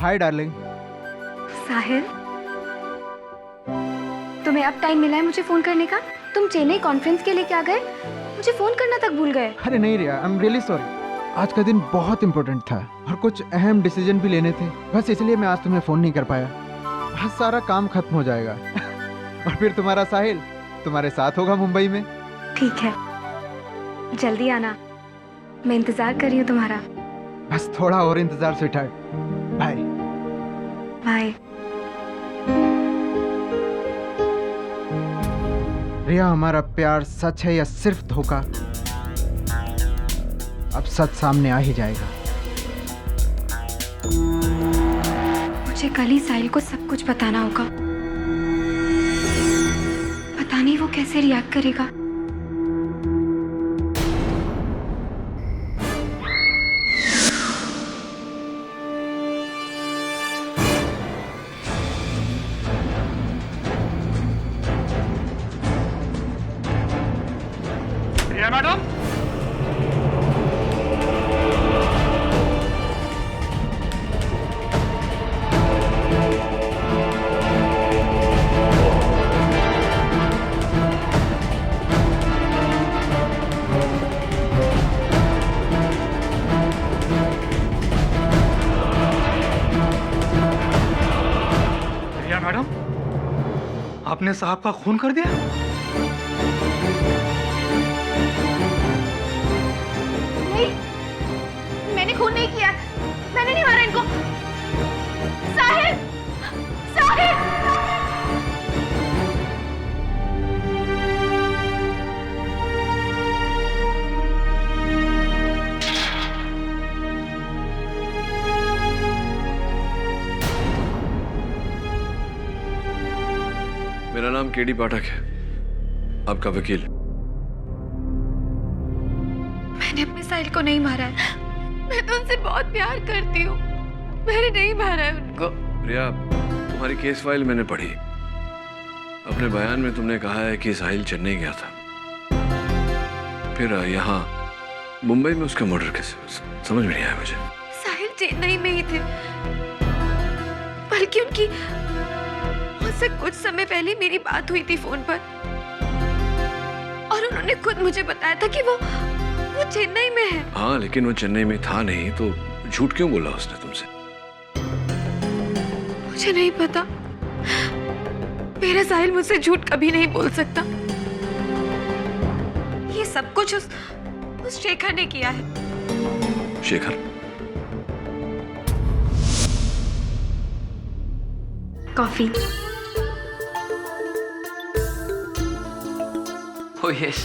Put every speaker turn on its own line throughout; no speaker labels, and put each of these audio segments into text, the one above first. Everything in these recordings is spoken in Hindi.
Hi darling.
साहिल, तुम्हें अब टाइम मिला है मुझे फोन करने का? तुम चेन्नई कॉन्फ्रेंस के लिए क्या गए, मुझे फोन करना तक भूल गए।
अरे नहीं रिया, आई एम रियली सॉरी। आज का दिन बहुत इम्पोर्टेंट था और कुछ अहम डिसीजन भी लेने थे, बस इसलिए मैं आज तुम्हें फोन नहीं कर पाया। बस सारा काम खत्म हो जाएगा और फिर तुम्हारा साहिल तुम्हारे साथ होगा मुंबई में।
ठीक है, जल्दी आना, मैं इंतजार कर रही हूँ तुम्हारा।
बस थोड़ा और इंतजार स्वीटहार्ट। Bye
bye.
रिया, हमारा प्यार सच है या सिर्फ धोखा? अब सच सामने आ ही जाएगा।
मुझे कल ही साहिल को सब कुछ बताना होगा। पता नहीं वो कैसे रिएक्ट करेगा।
रिया मैडम, रिया मैडम, आपने साहब का खून कर दिया?
मैंने खून नहीं किया, मैंने नहीं मारा इनको। साहिल, साहिल!
मेरा नाम केडी पाठक है, आपका वकील।
मैंने अपने साहिल को नहीं मारा है, मैं तो उनसे बहुत प्यार करती हूँ, मैंने नहीं मारा है उनको।
रिया, तुम्हारी केस फाइल मैंने पढ़ी। अपने बयान में तुमने कहा है कि साहिल चेन्नई गया था, फिर यहाँ मुंबई में उसका मर्डर कैसे? समझ में नहीं आया मुझे।
साहिल चेन्नई में ही थे, बल्कि उनकी मुझसे कुछ समय पहले मेरी बात हुई थी फोन पर, और उन्होंने खुद मुझे बताया था कि वो चेन्नई में है।
हाँ, लेकिन वो चेन्नई में था नहीं, तो झूठ क्यों बोला उसने तुमसे?
मुझे नहीं पता, मेरा साहिल मुझसे झूठ कभी नहीं बोल सकता। ये सब कुछ उस शेखर ने किया है।
Shekhar?
Coffee.
Oh yes.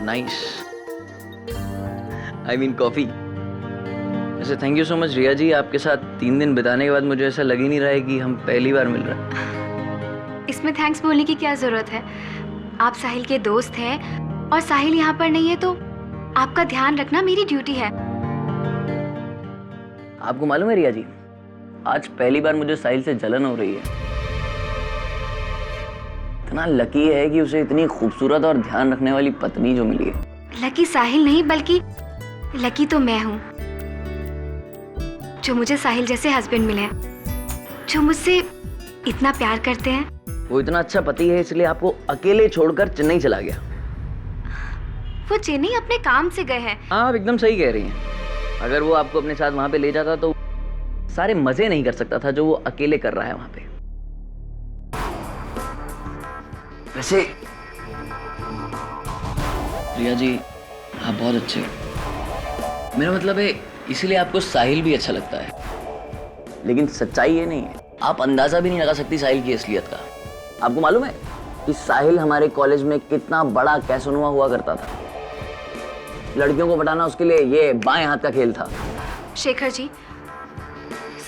Nice. I mean coffee. वैसे थैंक यू सो मच रिया जी, आपके साथ 3 दिन बिताने के बाद मुझे ऐसा लग ही नहीं रहा है कि हम पहली बार मिल रहे हैं।
इसमें थैंक्स बोलने की क्या जरूरत है? आप साहिल के दोस्त हैं और साहिल यहाँ पर नहीं है तो आपका ध्यान रखना मेरी ड्यूटी है।
आपको मालूम है रिया जी, आज पहली बार मुझे साहिल से जलन हो रही है। इतना लकी है कि उसे इतनी खूबसूरत और ध्यान रखने वाली पत्नी जो मिली है।
लकी साहिल नहीं, बल्कि लकी तो मैं हूँ, जो मुझे साहिल जैसे हस्बैंड मिले हैं, जो मुझसे इतना प्यार करते हैं।
वो इतना अच्छा पति है, इसलिए आपको अकेले छोड़कर चेन्नई चला गया।
वो चेन्नई अपने काम से गए हैं।
हाँ, आप एकदम सही कह रही हैं। अगर वो आपको अपने साथ वहां पे ले जाता तो सारे मजे नहीं कर सकता था जो वो अकेले कर रहा है वहां पे। वैसे रिया जी, आप बहुत अच्छे हो। मेरा मतलब है, इसीलिए आपको साहिल भी अच्छा लगता है। लेकिन सच्चाई ये नहीं है, आप अंदाजा भी नहीं लगा सकती साहिल की असलियत का। आपको मालूम है कि साहिल हमारे कॉलेज में कितना बड़ा कैसोनुआ हुआ करता था। लड़कियों को पटाना उसके लिए ये बाएं हाथ का खेल था।
शेखर जी,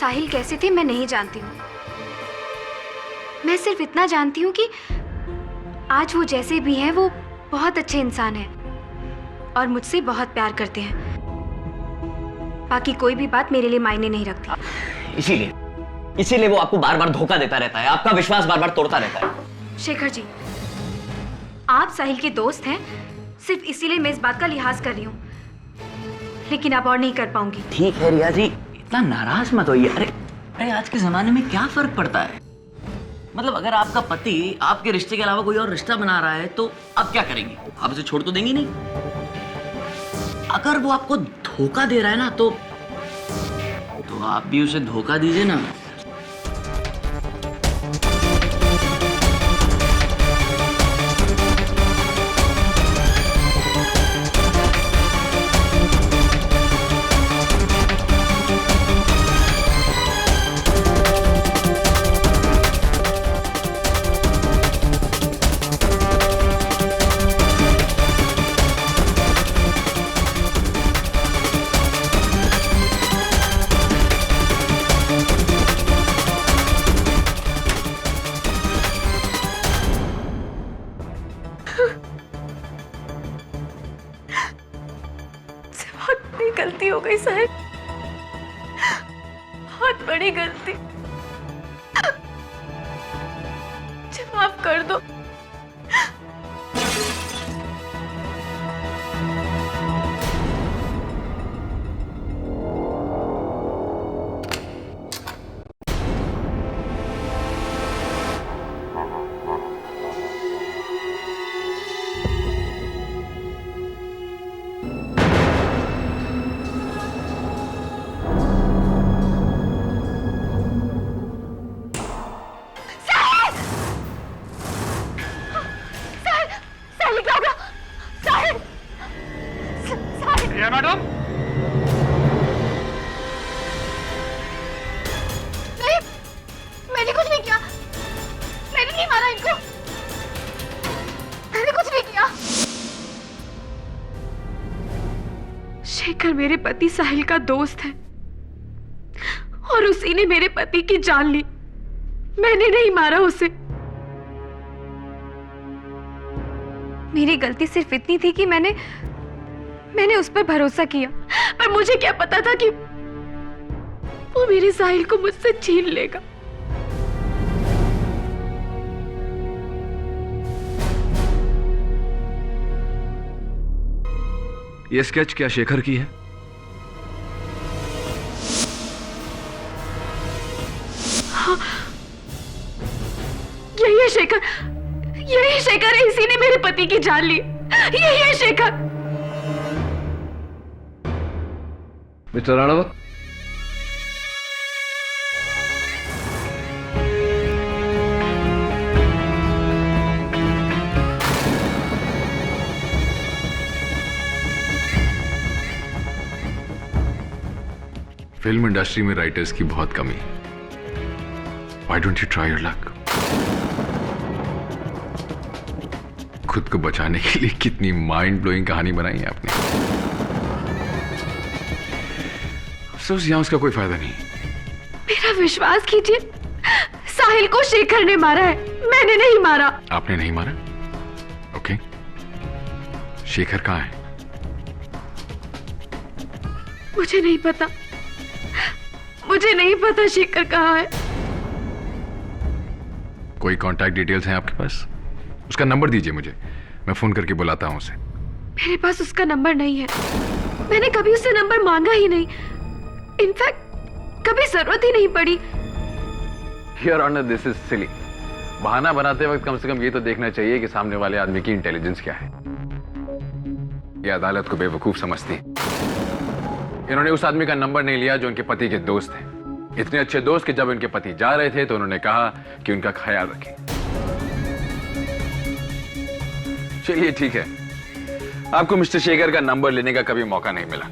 साहिल कैसे थे मैं नहीं जानती हूँ। मैं सिर्फ इतना जानती हूँ कि आज वो जैसे भी हैं वो बहुत अच्छे इंसान हैं और मुझसे बहुत प्यार करते हैं। बाकी कोई भी बात मेरे लिए मायने नहीं रखती।
इसीलिए इसीलिए वो आपको बार बार धोखा देता रहता है, आपका विश्वास बार बार तोड़ता रहता है।
शेखर जी, आप साहिल के दोस्त हैं, सिर्फ इसीलिए मैं इस बात का लिहाज कर रही हूँ, लेकिन अब और नहीं कर पाऊंगी।
ठीक है रिया जी, इतना नाराज मत होइए। अरे अरे आज के जमाने में क्या फर्क पड़ता है? मतलब अगर आपका पति आपके रिश्ते के अलावा कोई और रिश्ता बना रहा है तो आप क्या करेंगे? आप उसे छोड़ तो देंगे नहीं। अगर वो आपको धोखा दे रहा है ना तो आप भी उसे धोखा दीजिए ना।
बहुत बड़ी गलती हो गई साहिल, बहुत बड़ी गलती। मुझे माफ कर दो।
रिया मैडम,
नहीं, मैंने कुछ नहीं किया, मैंने नहीं मारा इनको, मैंने कुछ नहीं किया। शेखर मेरे पति साहिल का दोस्त है और उसी ने मेरे पति की जान ली, मैंने नहीं मारा उसे। मेरी गलती सिर्फ इतनी थी कि मैंने उस पर भरोसा किया, पर मुझे क्या पता था कि वो मेरे साहिल को मुझसे छीन लेगा।
ये स्केच क्या शेखर की है?
हाँ, यही है शेखर, यही शेखर है, इसी ने मेरे पति की जान ली, यही है Shekhar.
Mister Ranawat,
film industry में राइटर्स की बहुत कमी है। Why don't you try your luck? खुद को बचाने के लिए कितनी माइंड ब्लोइंग कहानी बनाई है आपने। अफसोस यहां उसका कोई फायदा नहीं।
मेरा विश्वास कीजिए, साहिल को शेखर ने मारा है, मैंने नहीं मारा।
आपने नहीं मारा? ओके। शेखर कहां है?
मुझे नहीं पता, मुझे नहीं पता शेखर कहाँ है।
कोई कांटेक्ट डिटेल्स हैं आपके पास? उसका नंबर दीजिए मुझे, मैं फोन करके बुलाता हूं उसे।
मेरे पास उसका नंबर नहीं है, मैंने कभी उससे नंबर मांगा ही नहीं, इनफैक्ट कभी जरूरत ही नहीं पड़ी।
Your Honor, this is silly. बहाना बनाते वक्त कम से कम ये तो देखना चाहिए कि सामने वाले आदमी की इंटेलिजेंस क्या है। ये अदालत को बेवकूफ समझती है। इन्होंने उस आदमी का नंबर नहीं लिया जो उनके पति के दोस्त हैं। इतने अच्छे दोस्त कि जब उनके पति जा रहे थे तो उन्होंने कहा कि उनका ख्याल रखें। चलिए ठीक है, आपको मिस्टर शेखर का नंबर लेने का कभी मौका नहीं मिला,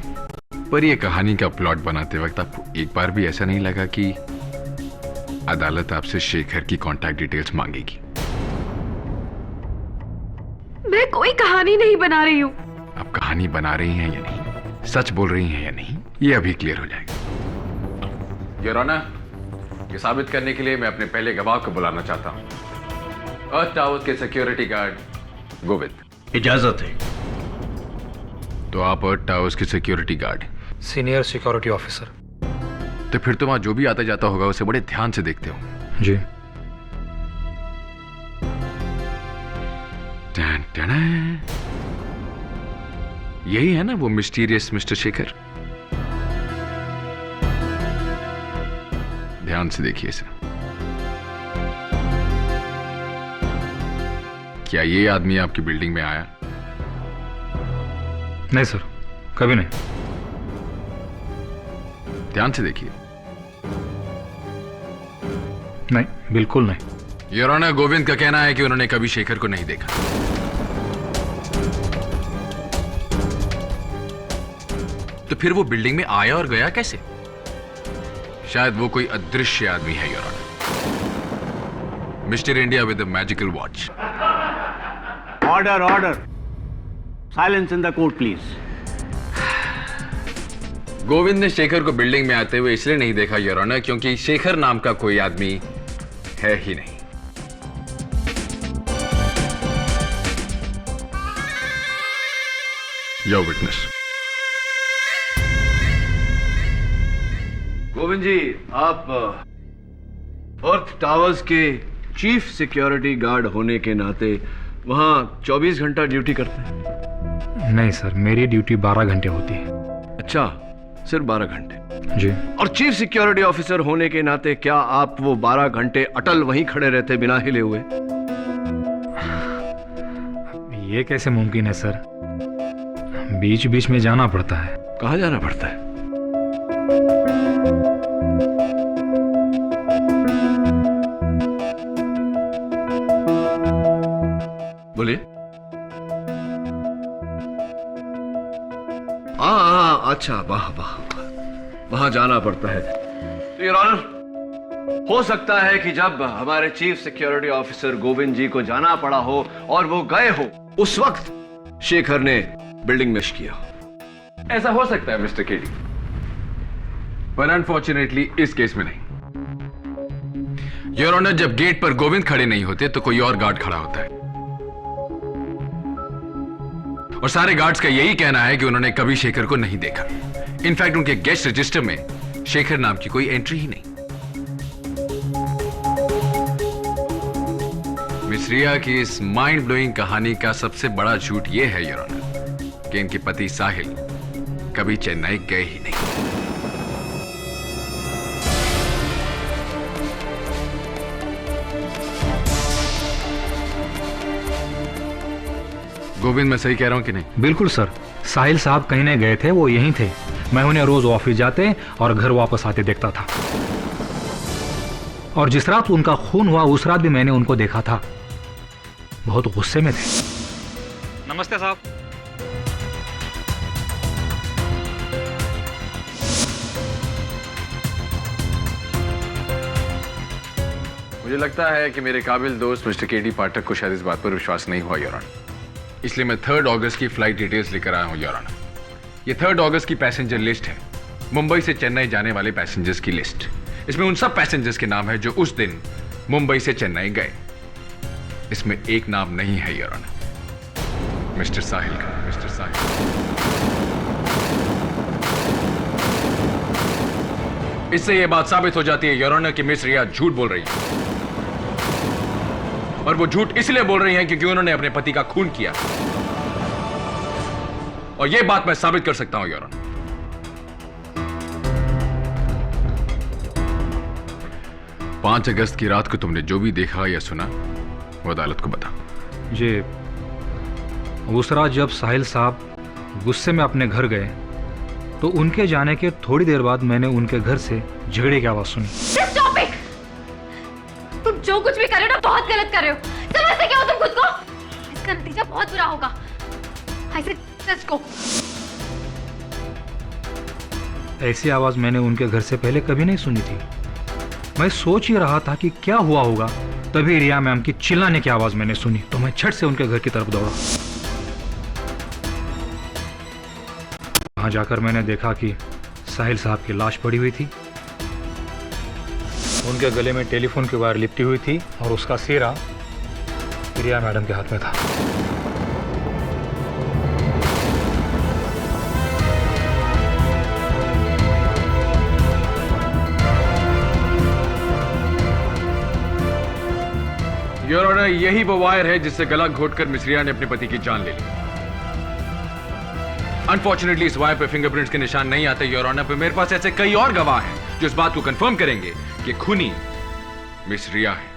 पर यह कहानी का प्लॉट बनाते वक्त आपको एक बार भी ऐसा नहीं लगा कि अदालत आपसे शेखर की कांटेक्ट डिटेल्स मांगेगी?
मैं कोई कहानी नहीं बना रही हूँ।
आप कहानी बना रही हैं या नहीं, सच बोल रही हैं या नहीं, ये अभी क्लियर हो जाएगा। योर ऑनर, ये साबित करने के लिए मैं अपने पहले गवाह को बुलाना चाहता हूं। अर्थ टावर के सिक्योरिटी गार्ड गोविंद।
इजाजत है।
तो आप अर्थ टावर्स के security guard?
Senior security officer.
तो फिर तो वहां जो भी आता जाता होगा उसे बड़े ध्यान से देखते हो।
जी।
टन टन। यही है ना वो मिस्टीरियस मिस्टर शेखर? ध्यान से देखिए इसे। क्या ये आदमी आपकी बिल्डिंग में आया?
नहीं सर, कभी नहीं।
ध्यान से देखिए।
नहीं, बिल्कुल नहीं।
योर ऑनर, गोविंद का कहना है कि उन्होंने कभी शेखर को नहीं देखा। तो फिर वो बिल्डिंग में आया और गया कैसे? शायद वो कोई अदृश्य आदमी है your honour. Mister India with the magical watch.
Order order, silence in the court please.
Govind ने शेखर को बिल्डिंग में आते हुए इसलिए नहीं देखा योर ऑनर क्योंकि शेखर नाम का कोई आदमी है ही नहीं। Your witness.
गोविंद जी, आप अर्थ टावर्स के चीफ सिक्योरिटी गार्ड होने के नाते वहां 24 घंटा ड्यूटी करते हैं?
नहीं सर, मेरी ड्यूटी 12 घंटे होती है।
अच्छा, सिर्फ 12 घंटे?
जी।
और चीफ सिक्योरिटी ऑफिसर होने के नाते क्या आप वो 12 घंटे अटल वहीं खड़े रहते बिना हिले हुए?
ये कैसे मुमकिन है सर? बीच बीच में जाना पड़ता है।
कहाँ जाना पड़ता है? बोलिए। अच्छा, वाह वाह, वहां जाना पड़ता है। तो योर ऑनर, हो सकता है कि जब हमारे चीफ सिक्योरिटी ऑफिसर गोविंद जी को जाना पड़ा हो और वो गए हो, उस वक्त शेखर ने बिल्डिंग में किया हो।
ऐसा हो सकता है मिस्टर केडी, पर अनफॉर्चुनेटली इस केस में नहीं। योर ऑनर, जब गेट पर गोविंद खड़े नहीं होते तो कोई और गार्ड खड़ा होता है, और सारे गार्ड्स का यही कहना है कि उन्होंने कभी शेखर को नहीं देखा। इनफैक्ट उनके गेस्ट रजिस्टर में शेखर नाम की कोई एंट्री ही नहीं। मिस रिया की इस माइंड ब्लोइंग कहानी का सबसे बड़ा झूठ यह है योर ऑनर कि इनके पति साहिल कभी चेन्नई गए ही नहीं। गोविंद, मैं सही कह रहा हूं कि नहीं?
बिल्कुल सर, साहिल साहब कहीं नहीं गए थे, वो यहीं थे। मैं उन्हें रोज ऑफिस जाते और घर वापस आते देखता था, और जिस रात उनका खून हुआ उस रात भी मैंने उनको देखा था। बहुत गुस्से में थे। नमस्ते साहब।
मुझे लगता है कि मेरे काबिल दोस्त मिस्टर केडी पाठक को शायद इस बात पर विश्वास नहीं हुआ योर ऑनर, इसलिए मैं 3 अगस्त की फ्लाइट डिटेल्स लेकर आया हूं योर ऑनर। ये 3 अगस्त की पैसेंजर लिस्ट है, मुंबई से चेन्नई जाने वाले पैसेंजर्स की लिस्ट। इसमें उन सब पैसेंजर्स के नाम है जो उस दिन मुंबई से चेन्नई गए। इसमें एक नाम नहीं है योर ऑनर, मिस्टर साहिल का। मिस्टर साहिल। इससे यह बात साबित हो जाती है योर ऑनर कि मिस रिया झूठ बोल रही है, और वो झूठ इसलिए बोल रही हैं क्योंकि उन्होंने अपने पति का खून किया, और यह बात मैं साबित कर सकता हूं योर ऑनर। 5 अगस्त की रात को तुमने जो भी देखा या सुना वो अदालत को बता।
जी, उस रात जब साहिल साहब गुस्से में अपने घर गए तो उनके जाने के थोड़ी देर बाद मैंने उनके घर से झगड़े की आवाज सुनी।
Stop it! तुम जो कुछ भी कर रहे हो ना बहुत गलत कर रहे हो। समझते क्या हो तुम खुद को? इसका नतीजा बहुत बुरा होगा। I said, let's go.
ऐसी आवाज मैंने उनके घर से पहले कभी नहीं सुनी थी। मैं सोच ही रहा था कि क्या हुआ होगा, तभी रिया मैम की चिल्लाने की आवाज मैंने सुनी, तो मैं झट से उनके घर की तरफ दौड़ा। वहां जाकर मैंने देखा कि साहिल साहब की लाश पड़ी हुई थी, उनके गले में टेलीफोन की वायर लिपटी हुई थी, और उसका सिरा रिया मैडम के हाथ में था।
योर ऑनर, यही वो वायर है जिससे गला घोटकर मिस रिया ने अपने पति की जान ले ली। अनफॉर्चुनेटली इस वायर पे फिंगरप्रिंट्स के निशान नहीं आते योर ऑनर, पर मेरे पास ऐसे कई और गवाह हैं जो इस बात को कंफर्म करेंगे कि खूनी मिस रिया है।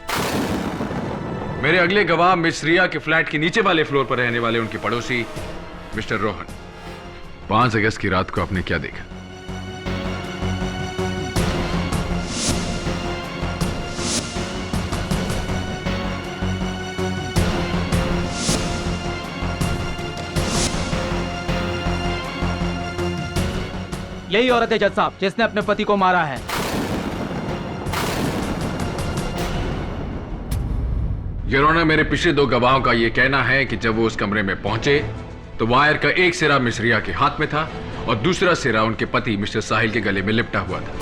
मेरे अगले गवाह मिस रिया के फ्लैट के नीचे वाले फ्लोर पर रहने वाले उनके पड़ोसी मिस्टर रोहन। 5 अगस्त की रात को आपने क्या देखा?
यही औरत है जज साहब जिसने अपने पति को मारा है।
योर ऑनर, मेरे पिछले 2 गवाहों का यह कहना है कि जब वो उस कमरे में पहुंचे तो वायर का एक सिरा मिस रिया के हाथ में था और दूसरा सिरा उनके पति मिस्टर साहिल के गले में लिपटा हुआ था।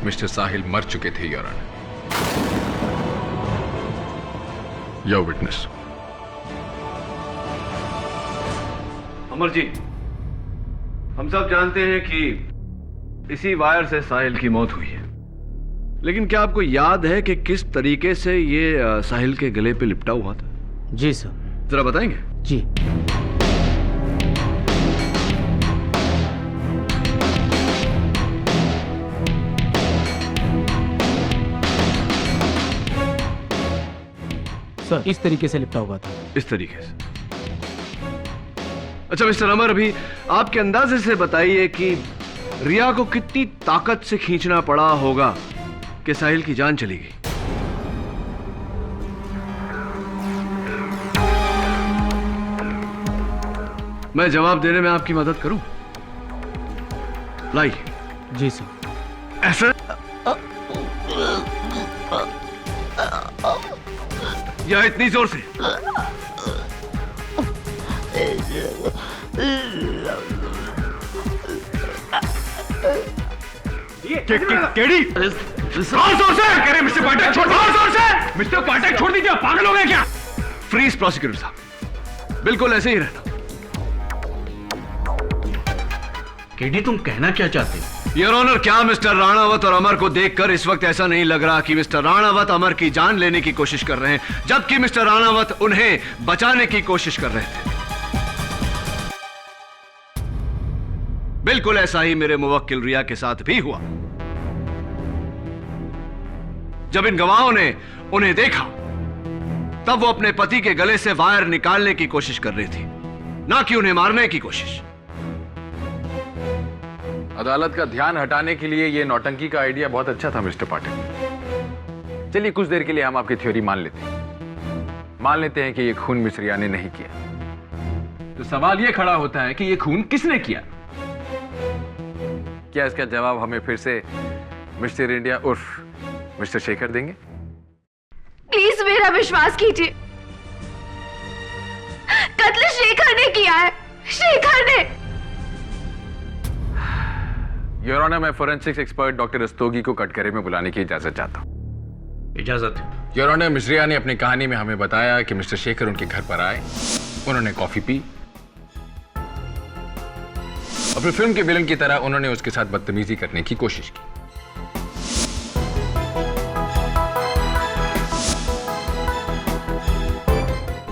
मिस्टर साहिल मर चुके थे your honour. Your witness.
Amar ji, हम सब जानते हैं कि इसी वायर से साहिल की मौत हुई है, लेकिन क्या आपको याद है कि किस तरीके से ये साहिल के गले पे लिपटा हुआ था?
जी सर।
जरा बताएंगे?
जी। सर, इस तरीके से लिपटा हुआ था।
इस तरीके से? अच्छा मिस्टर अमर, अभी आपके अंदाजे से बताइए कि रिया को कितनी ताकत से खींचना पड़ा होगा कि साहिल की जान चली गई। मैं जवाब देने में आपकी मदद करूं? लाइए।
जी सर।
ऐसा या इतनी जोर से?
केडी जोर से करे मिस्टर पाठक, छोड़ जोर से। मिस्टर पाठक छोड़ दीजिए, पागल हो गए क्या?
फ्रीज प्रोसिक्यूटर साहब, बिल्कुल ऐसे ही रहना।
केडी, तुम कहना क्या चाहते हो?
योर ऑनर, क्या मिस्टर राणावत और अमर को देखकर इस वक्त ऐसा नहीं लग रहा कि मिस्टर राणावत अमर की जान लेने की कोशिश कर रहे हैं, जबकि मिस्टर राणावत उन्हें बचाने की कोशिश कर रहे थे? बिल्कुल ऐसा ही मेरे मुवक्किल रिया के साथ भी हुआ। जब इन गवाहों ने उन्हें देखा तब वो अपने पति के गले से वायर निकालने की कोशिश कर रही थी, ना कि उन्हें मारने की कोशिश।
अदालत का ध्यान हटाने के लिए यह नौटंकी का आइडिया बहुत अच्छा था मिस्टर पाठक। चलिए कुछ देर के लिए हम आपकी थ्योरी मान लेते हैं। मान लेते हैं कि यह खून मिस रिया ने नहीं किया। तो सवाल यह खड़ा होता है कि यह खून किसने किया? क्या इसका जवाब हमें फिर से मिस्टर इंडिया उर्फ मिस्टर शेखर देंगे?
प्लीज मेरा विश्वास कीजिए, कत्ल शेखर ने किया है, शेखर ने।
योर ऑनर, मैं फोरेंसिक्स एक्सपर्ट डॉक्टर रस्तोगी को कटघरे में बुलाने की इजाजत चाहता हूं।
इजाजत।
योर ऑनर, मिस रिया ने अपनी कहानी में हमें बताया कि मिस्टर शेखर उनके घर पर आए, उन्होंने कॉफी पी और फिर फिल्म के विलन की तरह उन्होंने उसके साथ बदतमीजी करने की कोशिश की।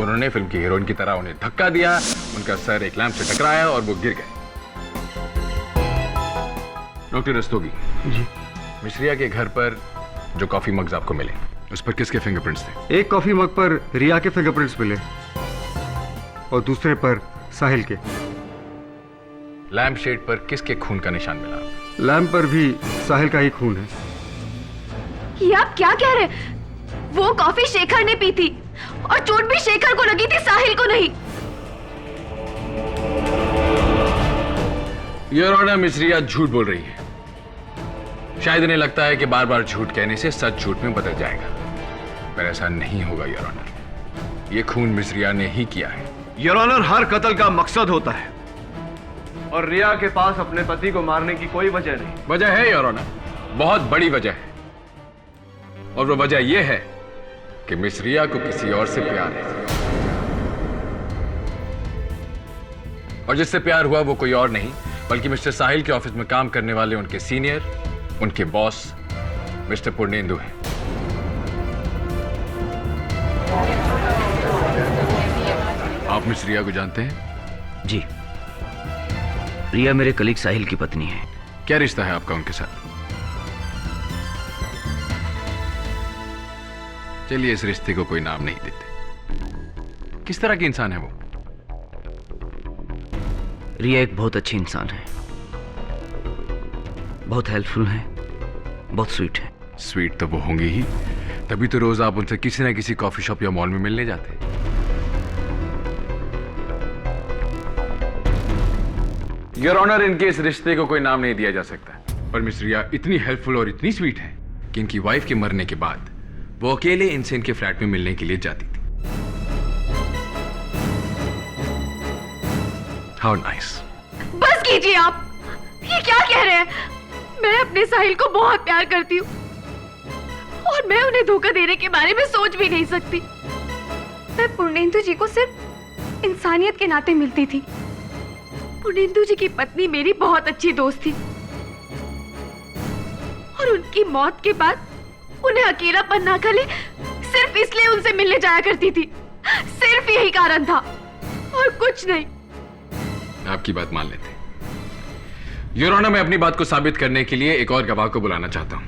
उन्होंने फिल्म की हीरोइन की तरह उन्हें धक्का दिया, उनका सर एक लैंप से टकराया और वो गिर गए। डॉक्टर रस्तोगी जी, मिस रिया के घर पर जो कॉफी मग्स आपको मिले उस पर किसके फिंगरप्रिंट्स थे?
एक कॉफी मग पर रिया के फिंगरप्रिंट्स मिले और दूसरे पर साहिल के।
लैंप शेड पर किसके खून का निशान मिला?
लैंप पर भी साहिल का ही खून है।
ये आप क्या कह रहे हैं? वो कॉफी शेखर ने पी थी और चोट भी शेखर को लगी थी, साहिल को नहीं।
योर ऑनर, मिस रिया झूठ बोल रही है। शायद इन्हें लगता है कि बार बार झूठ कहने से सच झूठ में बदल जाएगा, पर ऐसा नहीं होगा योर ऑनर। ये खून मिस रिया ने ही किया है।
योर ऑनर, हर कत्ल का मकसद होता है और रिया के पास अपने पति को मारने की कोई वजह नहीं।
वजह है योर ऑनर, बहुत बड़ी वजह है, और वो वजह यह है कि मिस रिया को किसी और से प्यार है, और जिससे प्यार हुआ वो कोई और नहीं बल्कि मिस्टर साहिल के ऑफिस में काम करने वाले उनके सीनियर, उनके बॉस मिस्टर पूर्णेंदु हैं। आप मिस रिया को जानते हैं?
जी, रिया मेरे कलीग साहिल की पत्नी है।
क्या रिश्ता है आपका उनके साथ? चलिए इस रिश्ते को कोई नाम नहीं देते। किस तरह की इंसान है वो?
रिया एक बहुत अच्छी इंसान है, बहुत हेल्पफुल है, बहुत स्वीट है।
स्वीट तो वो होंगी ही, तभी तो रोज आप उनसे किसी ना किसी कॉफी शॉप या मॉल में मिलने जाते। योर ऑनर, इनके इस रिश्ते को कोई नाम नहीं दिया जा सकता, पर मिस रिया इतनी हेल्पफुल और इतनी स्वीट है कि इनकी वाइफ के मरने के बाद वो अकेले इनसे इनके फ्लैट में मिलने के लिए जाती थी। How nice.
बस कीजिए आप, ये क्या कह रहे हैं? मैं अपने साहिल को बहुत प्यार करती हूँ और मैं उन्हें धोखा देने के बारे में सोच भी नहीं सकती। मैं पूर्णेंदु जी को सिर्फ इंसानियत के नाते मिलती थी। पूर्णेंदु जी की पत्नी मेरी बहुत अच्छी दोस्त थी और उनकी मौत के बाद उन्हें अकेलापन ना खले सिर्फ इसलिए उनसे मिलने जाया करती थी। सिर्फ यही कारण था और कुछ नहीं।
आपकी बात मान लेते। योर ऑनर, मैं अपनी बात को साबित करने के लिए एक और गवाह को बुलाना चाहता हूं,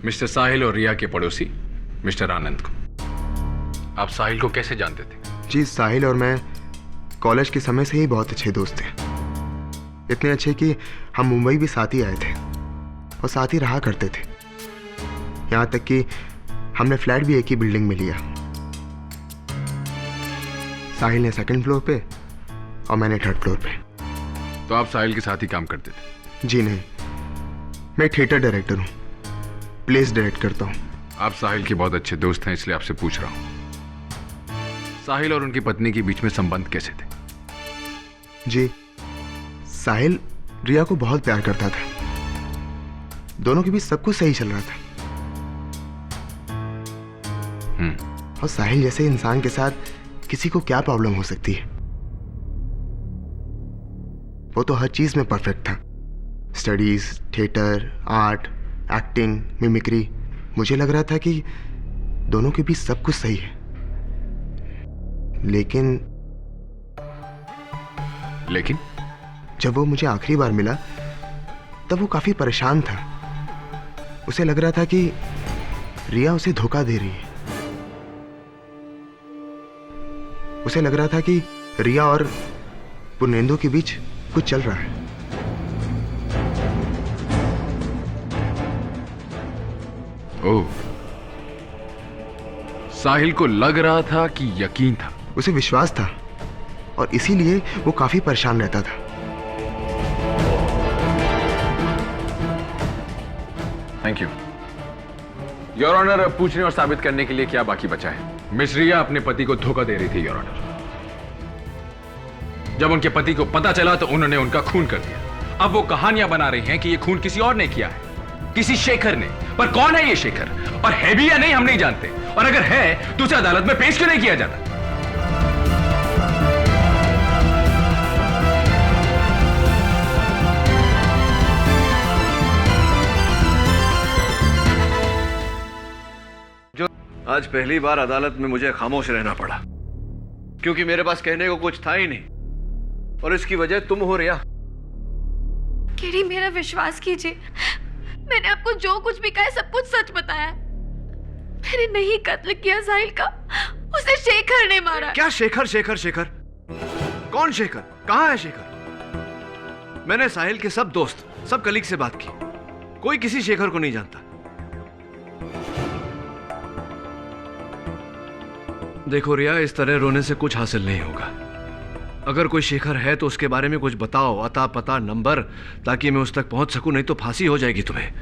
मिस्टर साहिल और रिया के पड़ोसी मिस्टर आनंद को। आप साहिल को कैसे जानते थे?
जी, साहिल और मैं कॉलेज के समय से ही बहुत अच्छे दोस्त थे। इतने अच्छे कि हम मुंबई भी साथ ही आए थे और साथ ही रहा करते थे। यहाँ तक कि हमने फ्लैट भी एक ही बिल्डिंग में लिया। साहिल ने सेकंड फ्लोर पे और मैंने थर्ड फ्लोर पे।
तो आप साहिल के साथ ही काम करते थे?
जी नहीं, मैं थिएटर डायरेक्टर हूँ, प्लेस डायरेक्ट करता हूँ।
आप साहिल के बहुत अच्छे दोस्त हैं, इसलिए आपसे पूछ रहा हूँ, साहिल और उनकी पत्नी के बीच में संबंध कैसे थे?
जी, साहिल रिया को बहुत प्यार करता था। दोनों के बीच सब कुछ सही चल रहा था। और साहिल जैसे इंसान के साथ किसी को क्या प्रॉब्लम हो सकती है? वो तो हर चीज में परफेक्ट था। Studies, theatre, art, acting, mimicry. मुझे लग रहा था कि दोनों के बीच सब कुछ सही है। लेकिन जब वो मुझे आखिरी बार मिला तब वो काफी परेशान था। उसे लग रहा था कि रिया उसे धोखा दे रही है। उसे लग रहा था कि रिया और पूर्णेंदु के बीच कुछ चल रहा है।
ओह, साहिल को लग रहा था कि यकीन था?
उसे विश्वास था और इसीलिए वो काफी परेशान रहता था।
Thank you your honour. पूछने और साबित करने के लिए क्या बाकी बचा है? मिस रिया अपने पति को धोखा दे रही थी योर ऑनर। जब उनके पति को पता चला तो उन्होंने उनका खून कर दिया। अब वो कहानियां बना रही हैं कि ये खून किसी और ने किया है, किसी शेखर ने। पर कौन है ये शेखर, और है भी या नहीं हम नहीं जानते। और अगर है तो उसे अदालत में पेश क्यों नहीं किया जाता?
आज पहली बार अदालत में मुझे खामोश रहना पड़ा, क्योंकि मेरे पास कहने को कुछ था ही नहीं, और इसकी वजह तुम हो रिया।
केडी, मेरा विश्वास कीजिए, मैंने आपको जो कुछ भी कहा सब कुछ सच बताया। मैंने नहीं कत्ल किया साहिल का, उसे शेखर ने मारा।
क्या शेखर? शेखर शेखर कौन शेखर? कहां है शेखर? मैंने साहिल के सब दोस्त, सब कलीग से बात की, कोई किसी शेखर को नहीं जानता। देखो रिया, इस तरह रोने से कुछ हासिल नहीं होगा। अगर कोई शेखर है तो उसके बारे में कुछ बताओ, अता पता, नंबर, ताकि मैं उस तक पहुंच सकूं, नहीं तो फांसी हो जाएगी तुम्हें।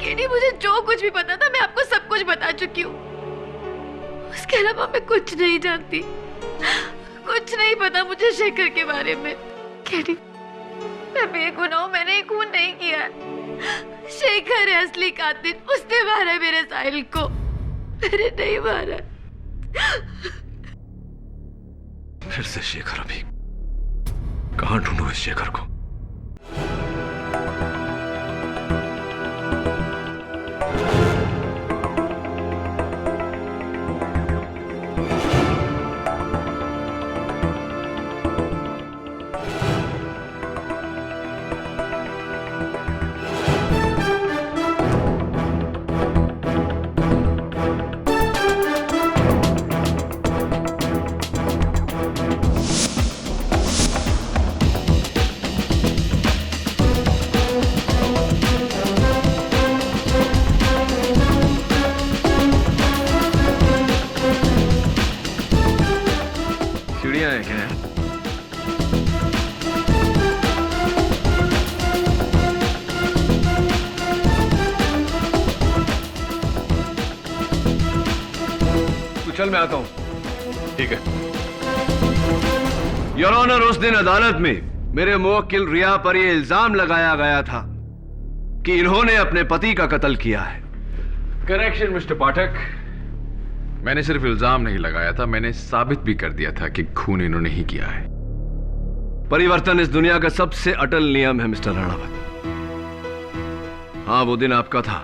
केडी, मुझे जो कुछ भी पता था मैं आपको सब कुछ बता चुकी हूँ। उसके अलावा मैं कुछ नहीं जानती, कुछ नहीं पता मुझे शेखर के बारे में। केडी, मैं बेगुनाह हूं, मैंने खून नहीं किया। शेखर है असली कातिल, उसने मारा मेरे साहिल को, मैंने नहीं मारा।
फिर से शेखर। अभी कहां ढूंढूं इस शेखर को? चल मैं आता हूं। ठीक है। योर ऑनर, उस दिन अदालत में मेरे मुवक्किल रिया पर यह इल्जाम लगाया गया था कि इन्होंने अपने पति का कत्ल किया है।
करेक्शन मिस्टर पाठक, मैंने सिर्फ इल्जाम नहीं लगाया था, मैंने साबित भी कर दिया था कि खून इन्होंने ही किया है।
परिवर्तन इस दुनिया का सबसे अटल नियम है मिस्टर राणावत। हाँ, वो दिन आपका था,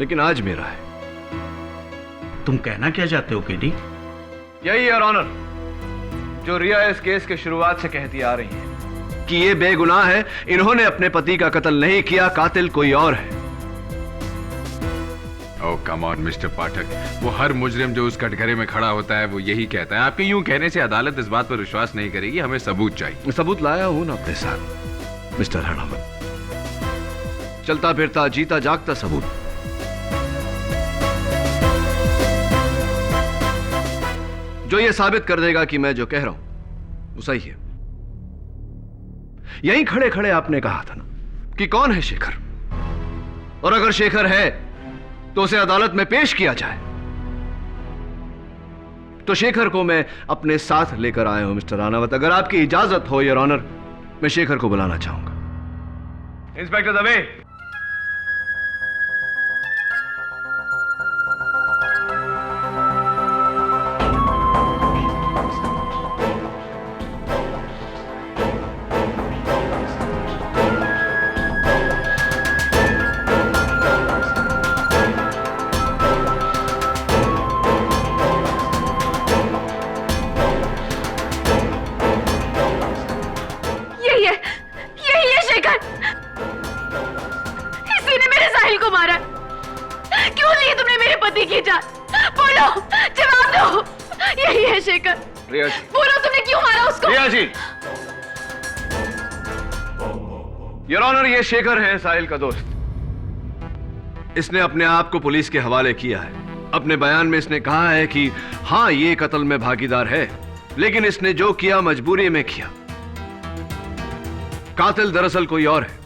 लेकिन आज मेरा है।
तुम कहना क्या चाहते हो केडी?
यही योर ऑनर जो रिया इस केस के शुरुआत से कहती आ रही है कि ये बेगुनाह है, इन्होंने अपने पति का कत्ल नहीं किया, कातिल कोई और है।
ओह कम ऑन मिस्टर पाठक, वो हर मुजरिम जो उस कटघरे में खड़ा होता है वो यही कहता है। आपके यूं कहने से अदालत इस बात पर विश्वास नहीं करेगी, हमें सबूत चाहिए।
सबूत लाया हूं ना अपने साथ मिस्टर राणावत, चलता फिरता जीता जागता सबूत। जो ये साबित कर देगा कि मैं जो कह रहा हूं वो सही है। यहीं खड़े खड़े आपने कहा था ना कि कौन है शेखर, और अगर शेखर है तो उसे अदालत में पेश किया जाए। तो शेखर को मैं अपने साथ लेकर आया हूं मिस्टर राणावत। अगर आपकी इजाजत हो योर ऑनर, मैं शेखर को बुलाना चाहूंगा। इंस्पेक्टर दवे।
बोलो तुमने क्यों मारा उसको?
रिया जी, योर ऑनर, ये शेखर है साहिल का दोस्त। इसने अपने आप को पुलिस के हवाले किया है। अपने बयान में इसने कहा है कि हां, ये कत्ल में भागीदार है, लेकिन इसने जो किया मजबूरी में किया। कातिल दरअसल कोई और है।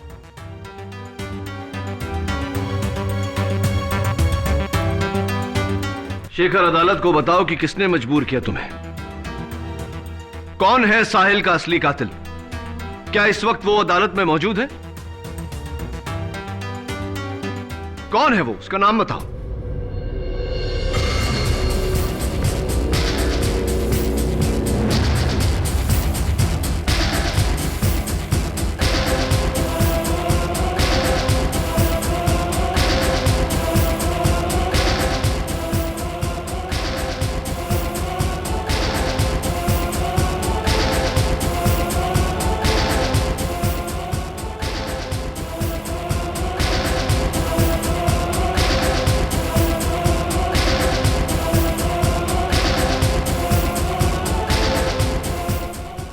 शेखर, अदालत को बताओ कि किसने मजबूर किया तुम्हें। कौन है साहिल का असली कातिल? क्या इस वक्त वो अदालत में मौजूद है? कौन है वो? उसका नाम बताओ।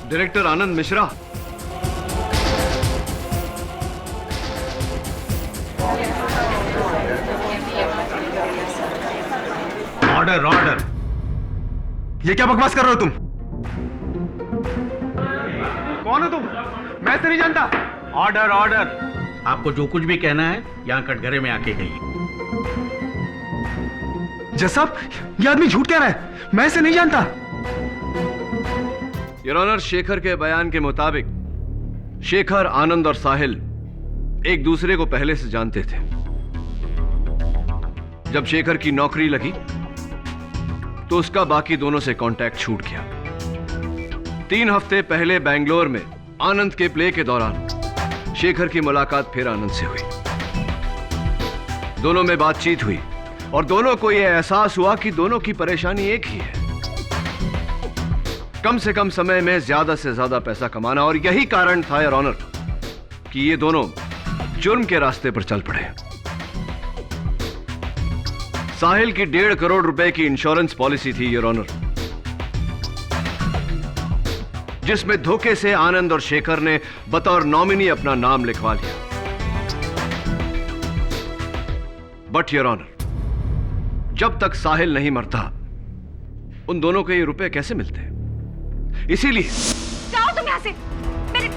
Director Anand Mishra.
Order order.
ये क्या बकवास कर रहे हो तुम?
कौन हो तुम? मैं तो नहीं जानता। Order order. आपको जो कुछ भी कहना है यहां कटघरे में आके कहिए।
जज साहब, ये आदमी झूठ कह रहा है, मैं इसे नहीं जानता।
योर ऑनर, शेखर के बयान के मुताबिक शेखर, आनंद और साहिल एक दूसरे को पहले से जानते थे। जब शेखर की नौकरी लगी तो उसका बाकी दोनों से कांटेक्ट छूट गया। 3 हफ्ते पहले बेंगलोर में आनंद के प्ले के दौरान शेखर की मुलाकात फिर आनंद से हुई। दोनों में बातचीत हुई और दोनों को यह एहसास हुआ कि दोनों की परेशानी एक ही है, कम से कम समय में ज्यादा से ज्यादा पैसा कमाना। और यही कारण था योर ऑनर कि ये दोनों जुर्म के रास्ते पर चल पड़े। साहिल की 1.5 करोड़ रुपए की इंश्योरेंस पॉलिसी थी योर ऑनर, जिसमें धोखे से आनंद और शेखर ने बतौर नॉमिनी अपना नाम लिखवा लिया। बट योर ऑनर, जब तक साहिल नहीं मरता उन दोनों को ये रुपए कैसे मिलते? इसीलिए
जाओ तुम यहां से। मेरे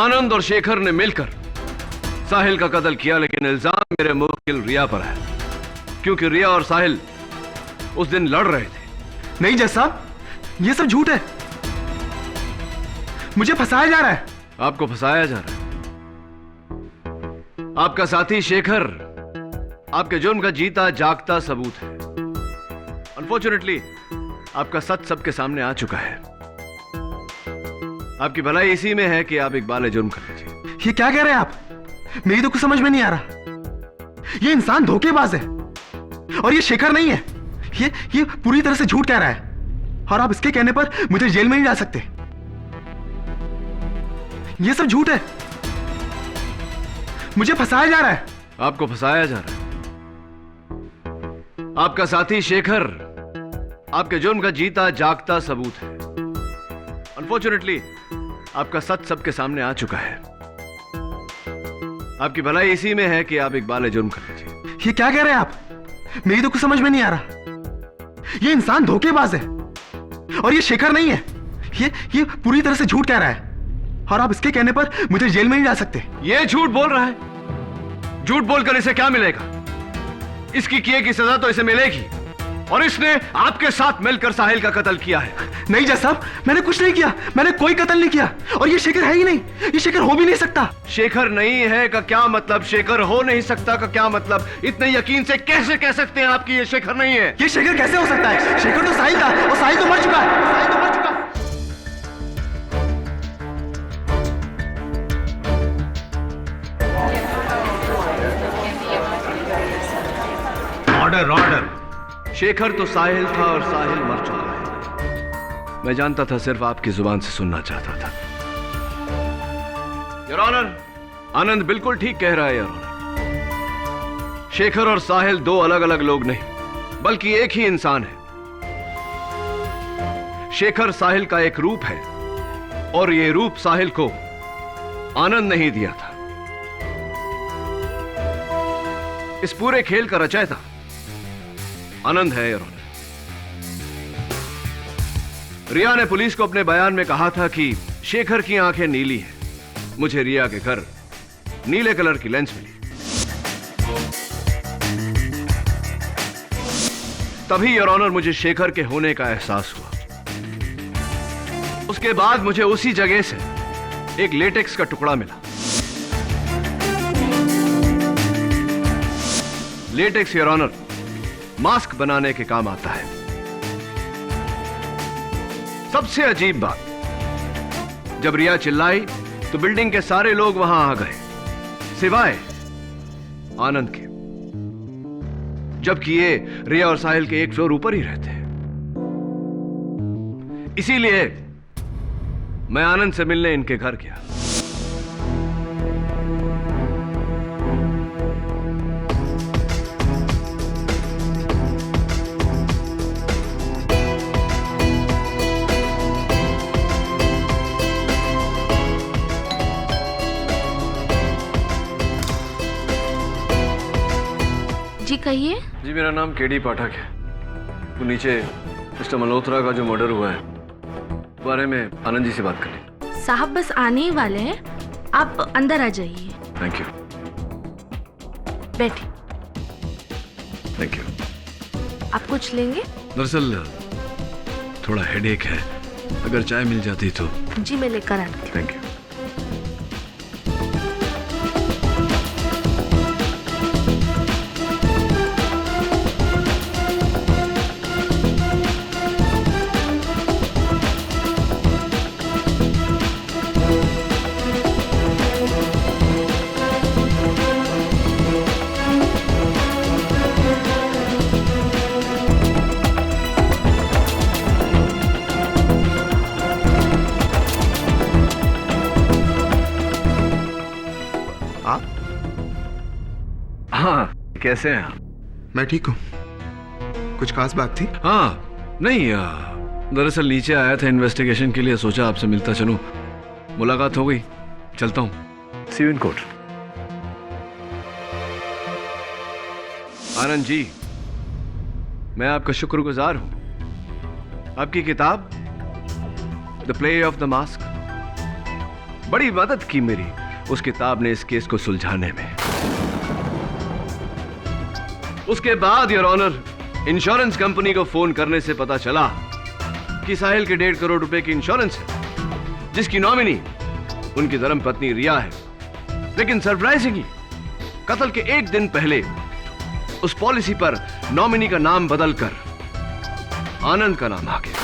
आनंद और शेखर ने मिलकर साहिल का कत्ल किया, लेकिन इल्जाम मेरे मुवक्किल रिया पर है, क्योंकि रिया और साहिल उस दिन लड़ रहे थे।
नहीं जज साहब, ये सब झूठ है। मुझे फंसाया जा रहा है।
आपको फंसाया जा रहा है? आपका साथी शेखर आपके जुर्म का जीता जागता सबूत है। अनफॉर्चुनेटली आपका सच सबके सामने आ चुका है। आपकी भलाई इसी में है कि आप इकबाल जुर्म कर लीजिए।
ये क्या कह रहे हैं आप? मेरी तो कुछ समझ में नहीं आ रहा। ये इंसान धोखेबाज है और ये शेखर नहीं है। ये पूरी तरह से झूठ कह रहा है और आप इसके कहने पर मुझे जेल में नहीं डाल सकते। ये सब झूठ है। मुझे फंसाया जा रहा है।
आपको फंसाया जा रहा है? आपका साथी शेखर आपके जुर्म का जीता जागता सबूत है। अनफॉर्चुनेटली आपका सच सबके सामने आ चुका है। आपकी भलाई इसी में है कि आप इकबाल जुर्म कर लीजिए।
ये क्या कह रहे हैं आप? मेरी तो कुछ समझ में नहीं आ रहा। ये इंसान धोखेबाज है और ये शेखर नहीं है। ये पूरी तरह से झूठ कह रहा है और आप इसके कहने पर मुझे जेल में नहीं डाल सकते।
ये झूठ बोल रहा है। झूठ बोलकर इसे क्या मिलेगा? इसकी किए की सजा तो इसे मिलेगी, और इसने आपके साथ मिलकर साहिल का कत्ल किया है।
नहीं जज साहब, मैंने कुछ नहीं किया। मैंने कोई कत्ल नहीं किया और ये शेखर है ही नहीं। ये शेखर हो भी नहीं सकता।
शेखर नहीं है का क्या मतलब? शेखर हो नहीं सकता का क्या मतलब? इतने यकीन से कैसे कह सकते हैं आप कि ये शेखर नहीं है?
ये शेखर कैसे हो सकता है? शेखर तो साहिल था और साहिल तो मर चुका है। साहिल तो मर चुका है।
Order order.
शेखर तो साहिल था और साहिल मर चुका है। मैं जानता था, सिर्फ आपकी जुबान से सुनना चाहता था। योर ऑनर, आनंद बिल्कुल ठीक कह रहा है योर ऑनर। शेखर और साहिल दो अलग अलग लोग नहीं, बल्कि एक ही इंसान है। शेखर साहिल का एक रूप है और यह रूप साहिल को आनंद नहीं दिया था। इस पूरे खेल का रचयिता आनंद है योर ऑनर। रिया ने पुलिस को अपने बयान में कहा था कि शेखर की आंखें नीली हैं। मुझे रिया के घर नीले कलर की लेंस मिली। तभी योर ऑनर मुझे शेखर के होने का एहसास हुआ। उसके बाद मुझे उसी जगह से एक लेटेक्स का टुकड़ा मिला। लेटेक्स योर ऑनर मास्क बनाने के काम आता है। सबसे अजीब बात, जब रिया चिल्लाई तो बिल्डिंग के सारे लोग वहां आ गए, सिवाय आनंद के, जबकि ये रिया और साहिल के एक फ्लोर ऊपर ही रहते हैं। इसीलिए मैं आनंद से मिलने इनके घर गया।
जी कहिए।
जी मेरा नाम केडी पाठक है। वो नीचे मिस्टर मल्होत्रा का जो मर्डर हुआ है बारे में आनंद जी से बात कर ली।
साहब बस आने ही वाले हैं, आप अंदर आ जाइए।
Thank you.
बैठिए।
Thank you.
आप कुछ लेंगे?
दरअसल थोड़ा हेडेक है, अगर चाय मिल जाती तो।
जी मैं लेकर आती हूँ।
Thank you. हाँ, कैसे हैं आप?
मैं ठीक हूँ। कुछ खास बात थी?
हाँ, नहीं, दरअसल नीचे आया था इन्वेस्टिगेशन के लिए, सोचा आपसे मिलता चलूं। मुलाकात हो गई, चलता हूं। सी you in court. Anand ji, मैं आपका शुक्रगुजार हूं। आपकी किताब the play of the mask बड़ी मदद की मेरी उस किताब ने इस केस को सुलझाने में। उसके बाद योर ऑनर, इंश्योरेंस कंपनी को फोन करने से पता चला कि साहिल के 1.5 करोड़ रुपए की इंश्योरेंस है, जिसकी नॉमिनी उनकी धर्मपत्नी रिया है। लेकिन सरप्राइजिंगली कत्ल के 1 दिन पहले उस पॉलिसी पर नॉमिनी का नाम बदलकर आनंद का नाम आ गया।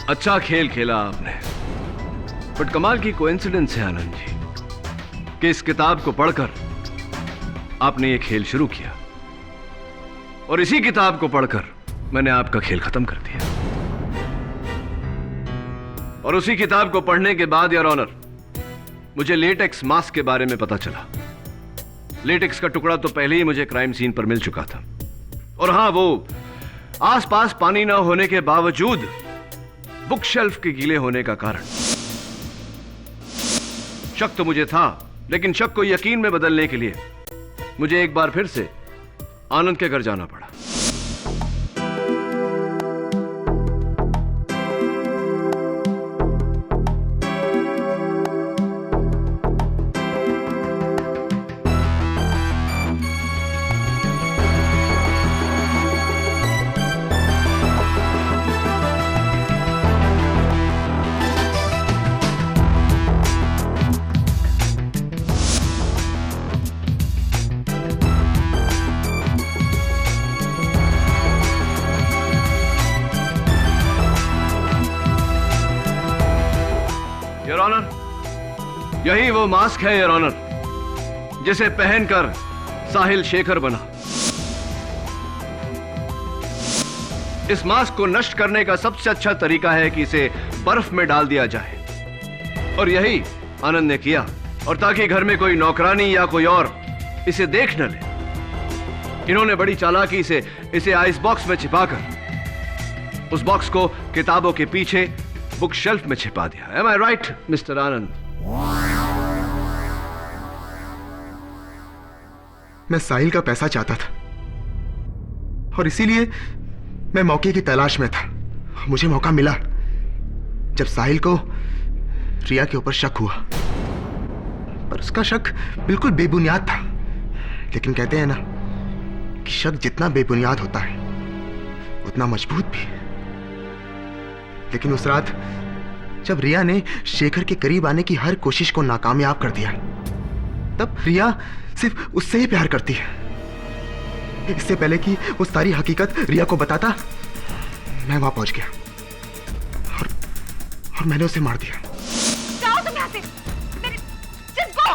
अच्छा खेल खेला आपने, बट कमाल की कोइंसिडेंस है आनंद जी कि इस किताब को पढ़कर आपने ये खेल शुरू किया और इसी किताब को पढ़कर मैंने आपका खेल खत्म कर दिया। और उसी किताब को पढ़ने के बाद योर ऑनर, मुझे लेटेक्स मास्क के बारे में पता चला। लेटेक्स का टुकड़ा तो पहले ही मुझे क्राइम सीन पर मिल चुका था, और हां, वो आसपास पानी ना होने के बावजूद बुक शेल्फ के गीले होने का कारण। शक तो मुझे था, लेकिन शक को यकीन में बदलने के लिए मुझे एक बार फिर से आनंद के घर जाना पड़ा। योर ऑनर, यही वो मास्क है योर ऑनर, जिसे पहनकर साहिल शेखर बना। इस मास्क को नष्ट करने का सबसे अच्छा तरीका है कि इसे बर्फ में डाल दिया जाए, और यही आनंद ने किया। और ताकि घर में कोई नौकरानी या कोई और इसे देख न ले, इन्होंने बड़ी चालाकी से इसे आइस बॉक्स में छिपाकर उस बॉक्स को किताबों के पीछे बुक शेल्फ में छिपा दिया। Am I right, मिस्टर आनंद?
मैं साहिल का पैसा चाहता था और इसीलिए मैं मौके की तलाश में था। मुझे मौका मिला जब साहिल को रिया के ऊपर शक हुआ, पर उसका शक बिल्कुल बेबुनियाद था। लेकिन कहते हैं ना कि शक जितना बेबुनियाद होता है उतना मजबूत भी। लेकिन उस रात जब रिया ने शेखर के करीब आने की हर कोशिश को नाकामयाब कर दिया, तब रिया सिर्फ उससे ही प्यार करती है। इससे पहले कि वो सारी हकीकत रिया को बताता, मैं वहां पहुंच गया और मैंने उसे मार दिया।
जाओ तुम यहाँ से, just go!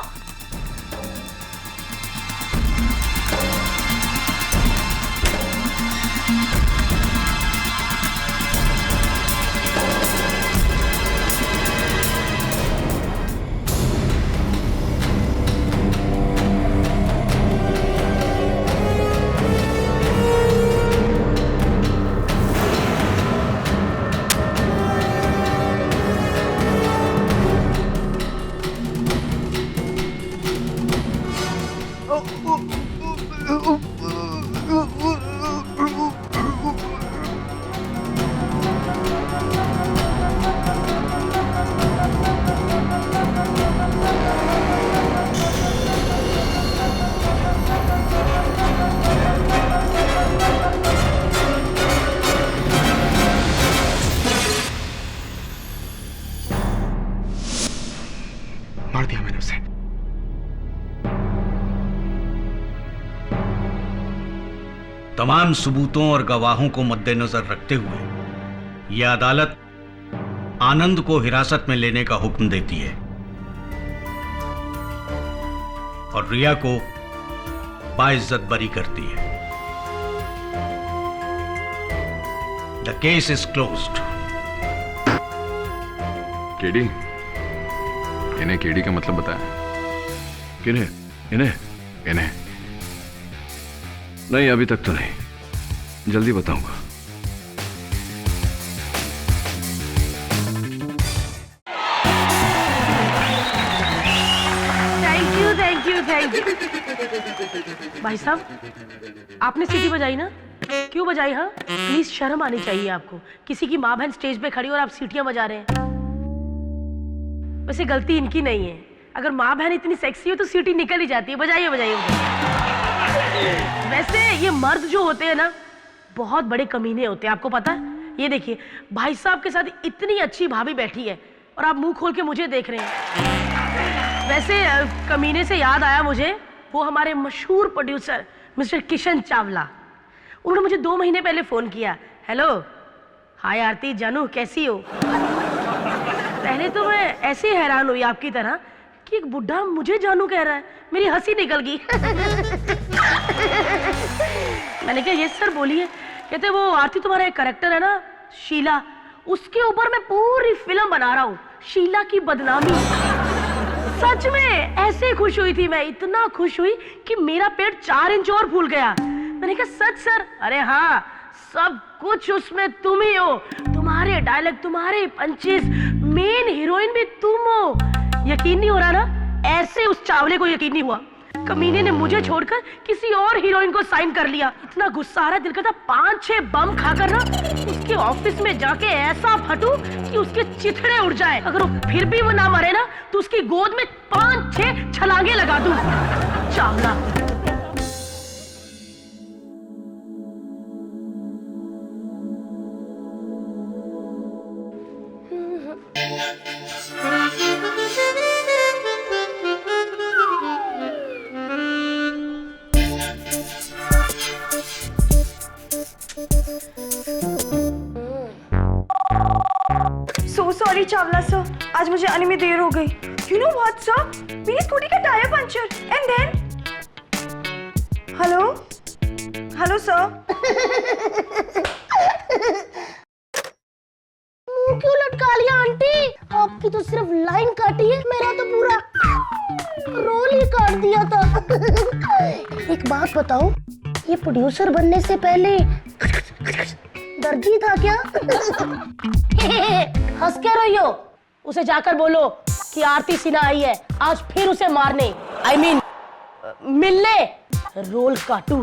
मार दिया मैंने उसे।
तमाम सबूतों और गवाहों को मद्देनजर रखते हुए यह अदालत आनंद को हिरासत में लेने का हुक्म देती है और रिया को बाइज्जत बरी करती है। The case is closed.
KD, इन्हें केडी का मतलब बताया?
किन्हें? इन्हें?
इन्हें
नहीं, अभी तक तो नहीं, जल्दी बताऊंगा।
Thank you thank you thank you. भाई साहब, आपने सीटी बजाई ना? क्यों बजाई? हाँ, प्लीज शर्म आनी चाहिए आपको। किसी की माँ बहन स्टेज पे खड़ी और आप सीटियां बजा रहे हैं। वैसे गलती इनकी नहीं है, अगर माँ बहन इतनी सेक्सी हो तो सीटी निकल ही जाती है। बजाइए बजाइए। वैसे ये मर्द जो होते हैं ना, बहुत बड़े कमीने होते हैं, आपको पता है? ये देखिए, भाई साहब के साथ इतनी अच्छी भाभी बैठी है और आप मुंह खोल के मुझे देख रहे हैं। वैसे कमीने से याद आया मुझे, वो हमारे मशहूर प्रोड्यूसर मिस्टर किशन चावला, उन्होंने मुझे 2 महीने पहले फोन किया। हेलो, हाय आरती जानू, कैसी हो? पहले तो मैं ऐसे हैरान हुई आपकी तरह कि एक बुढ़ा मुझे जानू कह रहा है, मेरी हंसी निकल गई। मैंने कहा यस सर बोलिए। कहते वो आरती तुम्हारा एक कैरेक्टर है ना शीला, उसके ऊपर मैं पूरी फिल्म बना रहा हूँ, शीला की बदनामी। सच में ऐसे खुश हुई थी मैं, इतना खुश हुई कि मेरा पेट 4 इंच और फूल गया। मैंने कहा सच सर? अरे हाँ, सब कुछ उसमें तुम ही हो, तुम्हारे डायलॉग, तुम्हारे पंचेस, मेन हीरोइन भी तुम हो। यकीन नहीं हो रहा ना? ऐसे उस चावले को यकीन नहीं हुआ। कमीने ने मुझे छोड़कर किसी और हीरोइन को साइन कर लिया। इतना गुस्सा आ रहा, दिल करता 5-6 बम खाकर ना उसके ऑफिस में जाके ऐसा फटूं कि उसके चिथड़े उड़ जाए। अगर वो फिर भी वो ना मरे ना तो उसकी गोद में 5-6 छलांगे लगा दूं। चावला।
सॉरी चावला सर, आज मुझे आने में देर हो गई। यू नो व्हाट सर, मेरी स्कूटी का tyre puncture and then. Hello hello sir.
मुंह क्यों लटका लिया आंटी? आपकी तो सिर्फ लाइन काटी है, मेरा तो पूरा रोल ही काट दिया था। एक बात बताओ, ये प्रोड्यूसर बनने से पहले दर्जी था क्या? हंस क्या रही हो? उसे जाकर बोलो कि आरती सिन्हा आई है, आज फिर उसे मारने, I mean, मिलने रोल काटू।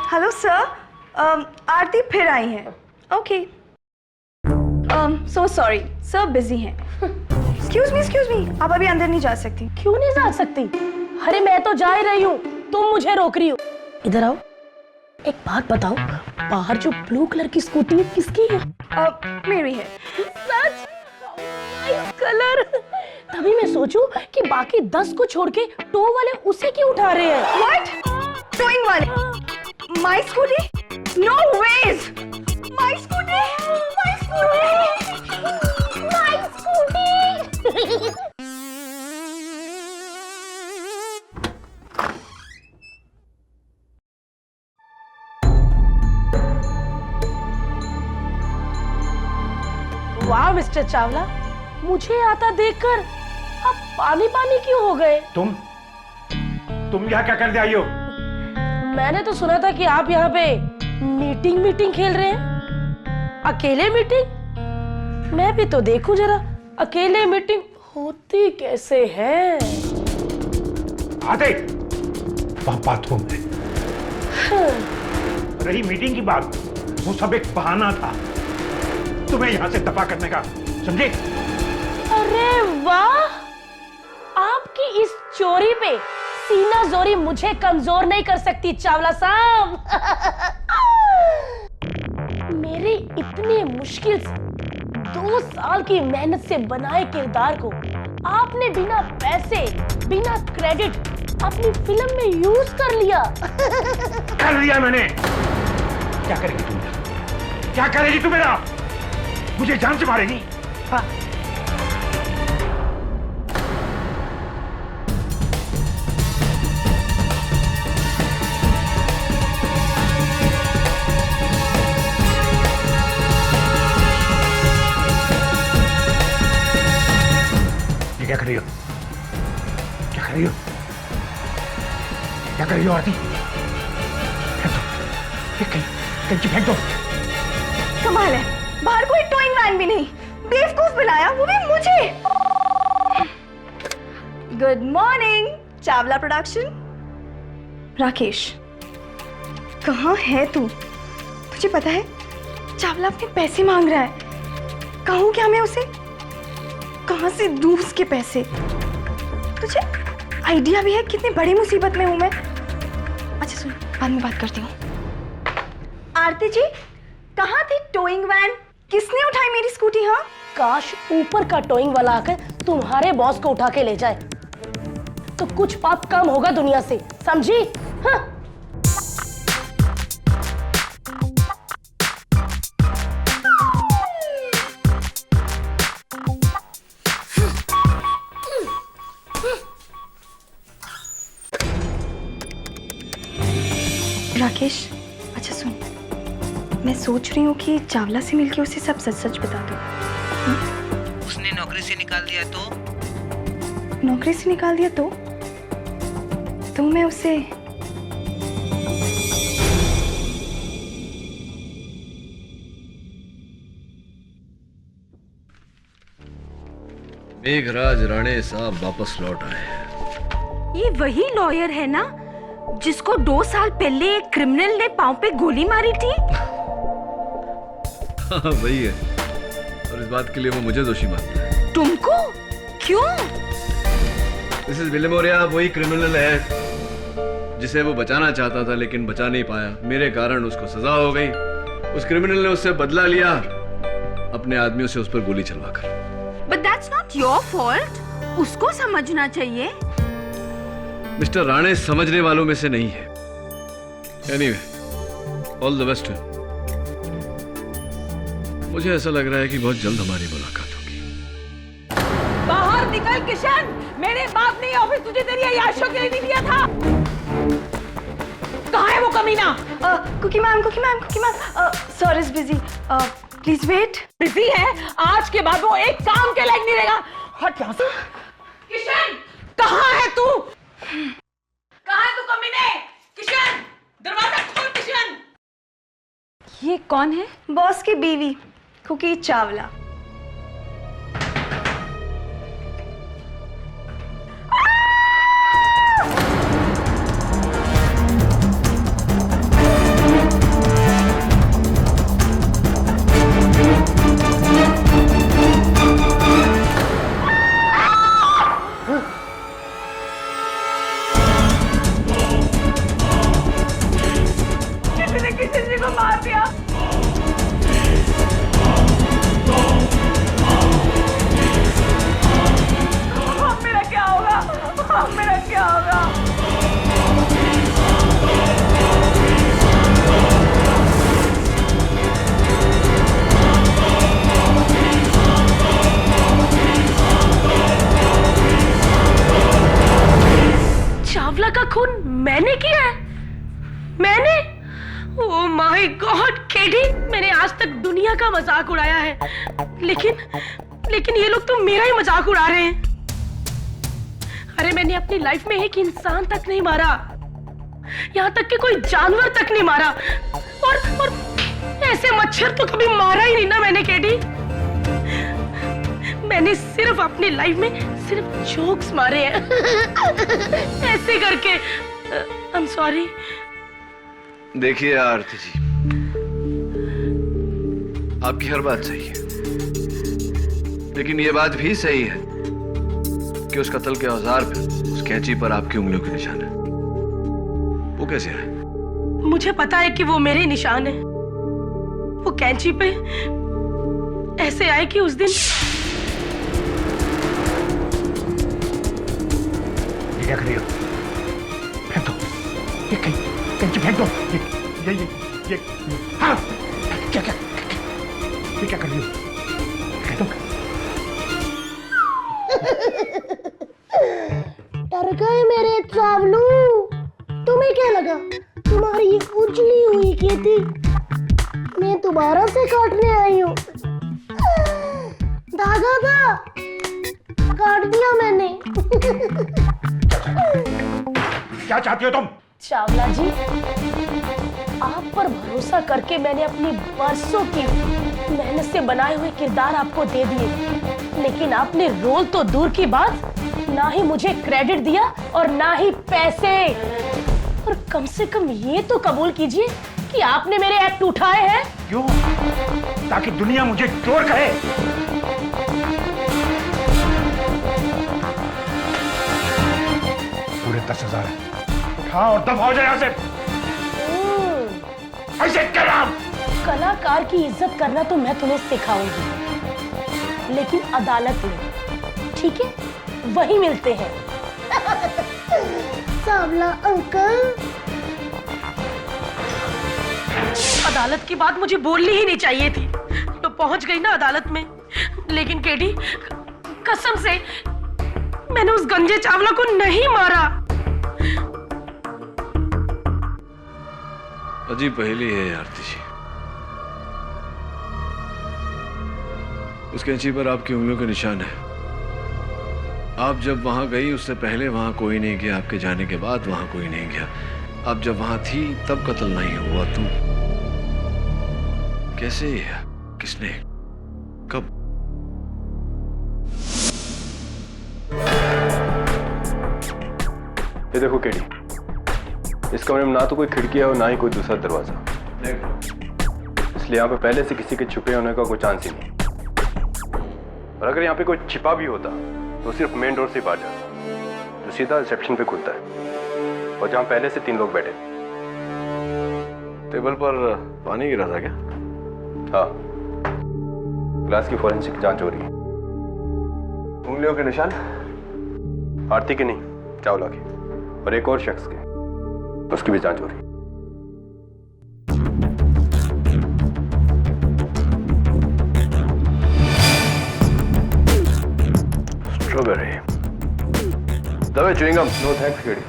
हेलो सर, आरती फिर आई है। Okay, so sorry sir, busy हैं। एक्सक्यूज मी, आप अभी अंदर नहीं जा सकती।
क्यों नहीं जा सकती? अरे मैं तो जा ही रही हूँ, तुम मुझे रोक रही हो। इधर आओ, एक बात बताओ, बाहर जो ब्लू कलर की स्कूटी है किसकी है?
मेरी है।
सच? Nice colour. तभी मैं सोचूं कि बाकी 10 को छोड़ के टो वाले उसे क्यों उठा रहे हैं?
व्हाट? टोइंग वाले? My scooty? No ways. My scooty, my scooty,
my scooty. वाह मिस्टर चावला, मुझे आता देखकर आप पानी पानी क्यों हो गए?
तुम यहाँ क्या करने आई हो?
मैंने तो सुना था कि आप यहाँ पे मीटिंग खेल रहे हैं। अकेले मीटिंग? मैं भी तो देखूं जरा, अकेले मीटिंग होती कैसे है।
आते वहाँ बाथरूम में। रही मीटिंग की बात, वो सब एक बहाना था तुम्हें यहाँ से दफा करने का, समझे?
अरे वाह, आपकी इस चोरी पे सीना जोरी मुझे कमजोर नहीं कर सकती चावला साहब। मेरे इतने मुश्किल से 2 साल की मेहनत से बनाए किरदार को आपने बिना पैसे, बिना क्रेडिट अपनी फिल्म में यूज कर लिया।
कर लिया मैंने। क्या करेगी तुम? क्या करेगी तू मेरा? मुझे जान से मारेगी? हाँ? ये क्या कर रही हो? क्या कर रही हो? क्या कर रही हो आरती? फेंक दो, ये कहीं फेंक दो।
कमाल है, बाहर कोई टोइंग वैन भी नहीं, बेवकूफ बनाया, वो भी मुझे। Good morning Chawla production. Rakesh, कहाँ है तू? तुझे पता है चावला अपने पैसे मांग रहा है। कहूँ क्या मैं उसे? कहाँ से दूँ उसके पैसे? तुझे आइडिया भी है कितनी बड़ी मुसीबत में हूँ मैं? अच्छा सुन, बाद में बात करती हूँ। आरती जी, कहाँ थी टोइंग वैन? किसने उठाई मेरी स्कूटी? हाँ,
काश ऊपर का टोइंग वाला आकर तुम्हारे बॉस को उठा के ले जाए तो कुछ पाप कम होगा दुनिया से, समझी? हाँ?
राकेश, अच्छा सुन, मैं सोच रही हूँ कि चावला से मिलके उसे सब सच सच बता दूँ।
उसने नौकरी से निकाल दिया तो?
नौकरी से निकाल दिया तो मैं उसे
मेघराज राणे साहब वापस लौट आए।
ये वही लॉयर है ना जिसको 2 साल पहले एक क्रिमिनल ने पांव पे गोली मारी थी?
हाँ वही है, और इस बात के लिए वो मुझे दोषी मानता है।
तुमको? क्यों?
मिसेस विलेमोरिया वही क्रिमिनल है जिसे वो बचाना चाहता था लेकिन बचा नहीं पाया। मेरे कारण उसको सजा हो गई। उस क्रिमिनल ने उससे बदला लिया अपने आदमियों से उस पर गोली चलवाकर।
But that's not your fault. उसको समझना चाहिए।
मिस्टर राणे समझने वालों में से नहीं है। Anyway, all the best. मुझे ऐसा लग रहा है कि बहुत जल्द हमारी मुलाकात होगी।
बाहर निकल किशन, मेरे बाप ने ऑफिस तुझे तेरी अय्याशों के लिए नहीं दिया था। कहाँ है वो कमीना?
Cookie ma'am, sir is busy, please wait.
Busy है? आज के बाद वो एक काम के लायक नहीं रहेगा। हट यहाँ से। किशन, कहाँ है तू? कहाँ है तू कमीने? किशन, दरवाजा खोल किशन।
ये कौन है?
बॉस की बीवी कुकी चावला।
किसी को मार दिया। मेरा क्या होगा? मेरा क्या होगा? चावला का खून मैंने किया है? मैंने? ओह माय गॉड केडी, मैंने आज तक दुनिया का मजाक उड़ाया है, लेकिन ये लोग तो मेरा ही मजाक उड़ा रहे हैं। अरे मैंने अपनी लाइफ में एक इंसान तक नहीं मारा, यहाँ तक कि कोई जानवर तक नहीं मारा, और ऐसे मच्छर तो कभी मारा ही नहीं ना मैंने केडी। मैंने सिर्फ अपनी लाइफ में सिर्फ जोक्स मारे हैं ऐसे करके। आई एम सॉरी।
देखिए आरती जी, आपकी हर बात सही है, लेकिन ये बात भी सही है कि उस कत्ल के औजार पर, उस कैंची पर आपकी उंगलियों के निशान है। वो कैसे आए?
मुझे पता है कि वो मेरे निशान है। वो कैंची पे ऐसे आए कि उस दिन
क्या कर रही हो? फेंक दो ये कैंची, फेंक दो। ये हाँ, क्या ये क्या कर रही हो? फेंक दो।
डर गए मेरे चावलू। तुम्हें क्या लगा तुम्हारी ये उजली हुई खेती मैं दोबारा से काटने आई हूँ? धागा था, काट दिया मैंने।
क्या चाहती हो तुम?
चावला जी, आप पर भरोसा करके मैंने अपनी बरसों की मेहनत से बनाए हुए किरदार आपको दे दिए, लेकिन आपने रोल तो दूर की बात, ना ही मुझे क्रेडिट दिया और ना ही पैसे। और कम से कम ये तो कबूल कीजिए कि आपने मेरे एक्ट उठाए हैं।
क्यों? ताकि दुनिया मुझे चोर कहे। पूरे 10,000 उठा और दफा हो जाए यहाँ से। ऐसे कलाम।
कलाकार की इज्जत करना तो मैं तुम्हें सिखाऊंगी, लेकिन अदालत में, ठीक है? वही मिलते हैं। सांवला अंकल। अदालत की बात मुझे बोलनी ही नहीं चाहिए थी, तो पहुंच गई ना अदालत में। लेकिन केडी, कसम से मैंने उस गंजे चावला को नहीं मारा।
अजीब पहेली है आरती जी। उस कैंची पर आपकी उंगलियों के निशान है। आप जब वहां गई उससे पहले वहां कोई नहीं गया, आपके जाने के बाद वहां कोई नहीं गया। आप जब वहां थी तब कत्ल नहीं हुआ। तुम कैसे? किसने? कब?
ये देखो केडी, इस कमरे में ना तो कोई खिड़की है और ना ही कोई दूसरा दरवाजा, इसलिए यहाँ पे पहले से किसी के छुपे होने का कोई चांस ही नहीं। और अगर यहाँ पे कोई छिपा भी होता तो सिर्फ मेन डोर से बाहर जाता, जो सीधा रिसेप्शन पे खुलता है, और जहाँ पहले से 3 लोग बैठे।
टेबल पर पानी गिरा था क्या?
हाँ, ग्लास की फॉरेंसिक जांच हो रही है।
उंगलियों के निशान?
आरती के नहीं, चावला के, और एक और शख्स के, उसकी भी जांच हो रही है।
Strawberry, Dave chewing gum.
No thanks KD.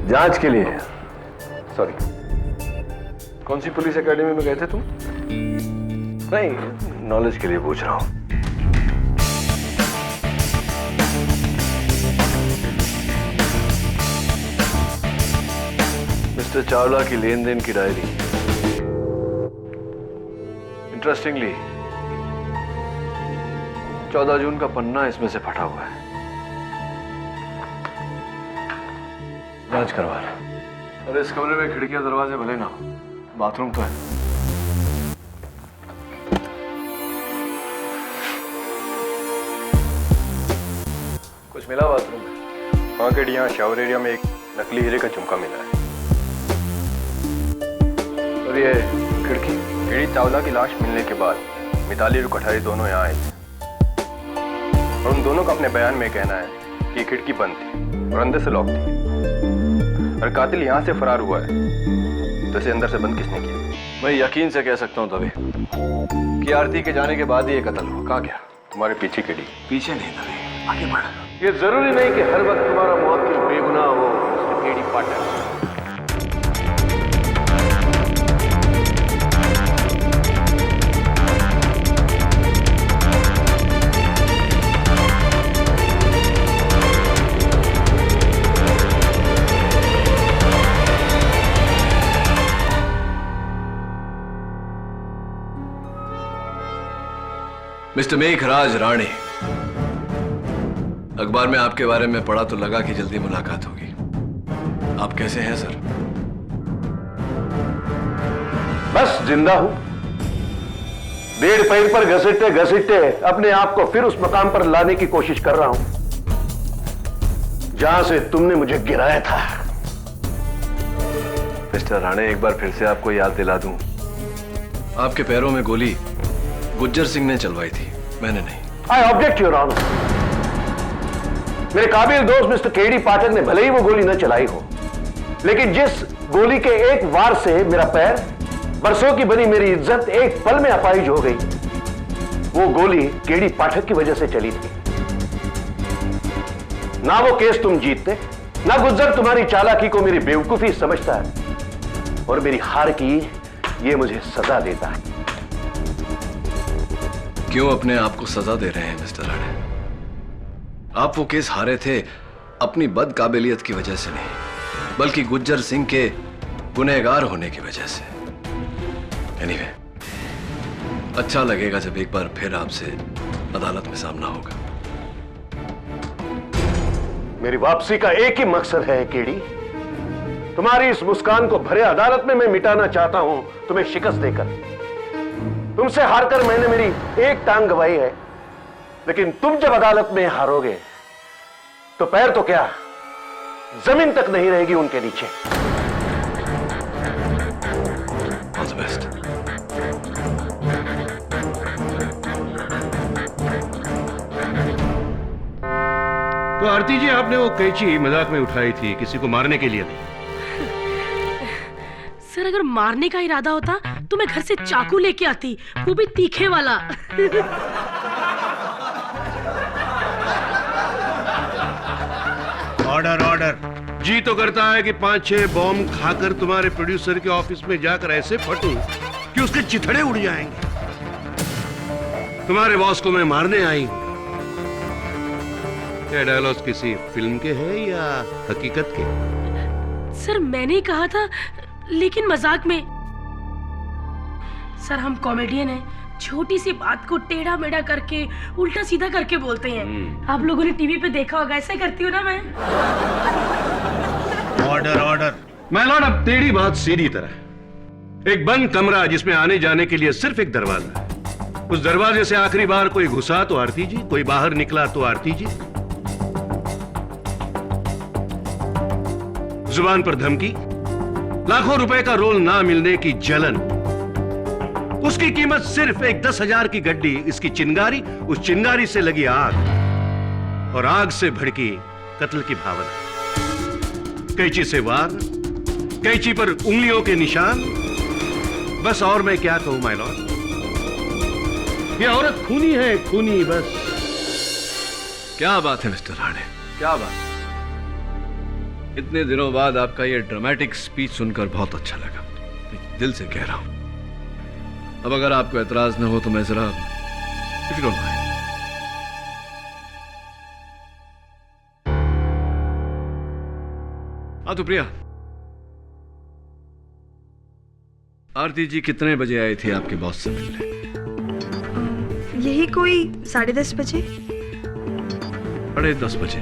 जांच के लिए?
सॉरी।
कौन सी पुलिस एकेडमी में गए थे तुम? नहीं, नॉलेज के लिए पूछ रहा हूं। मिस्टर चावला की लेन देन की डायरी। इंटरेस्टिंगली 14 जून का पन्ना इसमें से फटा हुआ है। जांच करवा रहा। अरे इस कमरे में खिड़कियां दरवाजे भले ना हो, बाथरूम तो है। कुछ मिला बाथरूम में?
हाँ केडी, यहाँ शावर एरिया में एक नकली हीरे का झुमका मिला है।
और ये खिड़की?
केडी, चावला की लाश मिलने के बाद मिताली और कठारी दोनों यहाँ आए थे, और उन दोनों का अपने बयान में कहना है कि खिड़की बंद थी और अंदर से लॉक थी, और कातिल यहाँ से फरार हुआ है, तो इसे अंदर से बंद किसने किया?
मैं यकीन से कह सकता हूँ तभी कि आरती के जाने के बाद ही ये कत्ल हुआ। कहाँ गया?
तुम्हारे पीछे केडी।
पीछे नहीं तभी, आगे बढ़। ये जरूरी नहीं कि हर वक्त तुम्हारा मुवक्किल बेगुनाह हो, मिस्टर केडी पाठक। मिस्टर मेघराज राणे, अखबार में आपके बारे में पढ़ा तो लगा कि जल्दी मुलाकात होगी। आप कैसे हैं सर?
बस जिंदा हूं। 1.5 पैर पर घसीटते घसीटते अपने आप को फिर उस मकाम पर लाने की कोशिश कर रहा हूं जहां से तुमने मुझे गिराया था।
मिस्टर राणे, एक बार फिर से आपको याद दिला दूं, आपके पैरों में गोली गुज्जर सिंह ने चलवाई थी, मैंने नहीं।
I object your honour. मेरे काबिल दोस्त मिस्टर केडी पाठक ने भले ही वो गोली न चलाई हो, लेकिन जिस गोली के एक वार से मेरा पैर, बरसों की बनी मेरी इज्जत एक पल में अपाहिज हो गई, वो गोली केडी पाठक की वजह से चली थी। ना वो केस तुम जीतते, ना गुज्जर तुम्हारी चालाकी को मेरी बेवकूफी समझता है, और मेरी हार की ये मुझे सजा देता है।
क्यों अपने आप को सजा दे रहे हैं मिस्टर राणे? आप वो केस हारे थे अपनी बदकाबिलियत की वजह से नहीं, बल्कि गुज्जर सिंह के गुनहगार होने की वजह से। एनीवे, अच्छा लगेगा जब एक बार फिर आपसे अदालत में सामना होगा।
मेरी वापसी का एक ही मकसद है केडी। तुम्हारी इस मुस्कान को भरे अदालत में मैं मिटाना चाहता हूं, तुम्हें शिकस्त देकर। तुमसे हारकर मैंने मेरी एक टांग गंवाई है, लेकिन तुम जब अदालत में हारोगे तो पैर तो क्या, जमीन तक नहीं रहेगी उनके नीचे।
All the best.
तो आरती जी, आपने वो कैंची मजाक में उठाई थी, किसी को मारने के लिए नहीं।
सर अगर मारने का इरादा होता तो मैं घर से चाकू लेके आती, वो भी तीखे वाला।
Order order. जी तो करता है कि 5-6 बॉम्ब खाकर तुम्हारे प्रोड्यूसर के ऑफिस में जाकर ऐसे फटूं कि उसके चिथड़े उड़ जाएंगे। तुम्हारे बॉस को मैं मारने आई हूं। ये डायलॉग किसी फिल्म के हैं या हकीकत के?
सर मैंने कहा था, लेकिन मजाक में। सर हम कॉमेडियन हैं, छोटी सी बात को टेढ़ा मेढ़ा करके उल्टा सीधा करके बोलते हैं। आप लोगों ने टीवी पे देखा होगा, ऐसे करती हूँ ना मैं।
Order order. मैं लॉर्ड, अब टेढ़ी बात सीधी तरह। एक बंद कमरा जिसमें आने जाने के लिए सिर्फ एक दरवाजा है। उस दरवाजे से आखिरी बार कोई घुसा तो आरती जी, कोई बाहर निकला तो आरती जी। जुबान पर धमकी, लाखों रुपए का रोल ना मिलने की जलन, उसकी कीमत सिर्फ एक 10,000 की गड्डी, इसकी चिंगारी, उस चिंगारी से लगी आग, और आग से भड़की कत्ल की भावना। कैंची से वार, कैंची पर उंगलियों के निशान। बस और मैं क्या कहूं माय लॉर्ड, ये औरत खूनी है, खूनी बस।
क्या बात है मिस्टर राणे, क्या बात। इतने दिनों बाद आपका ये ड्रामेटिक स्पीच सुनकर बहुत अच्छा लगा, दिल से कह रहा हूं। अब अगर आपको एतराज न हो तो मैं जरा, इफ यू डोंट माइंड। हाँ तो प्रिया, आरती जी कितने बजे आई थी आपके बॉस से मिलने?
यही कोई 10:30 बजे।
10:30 बजे।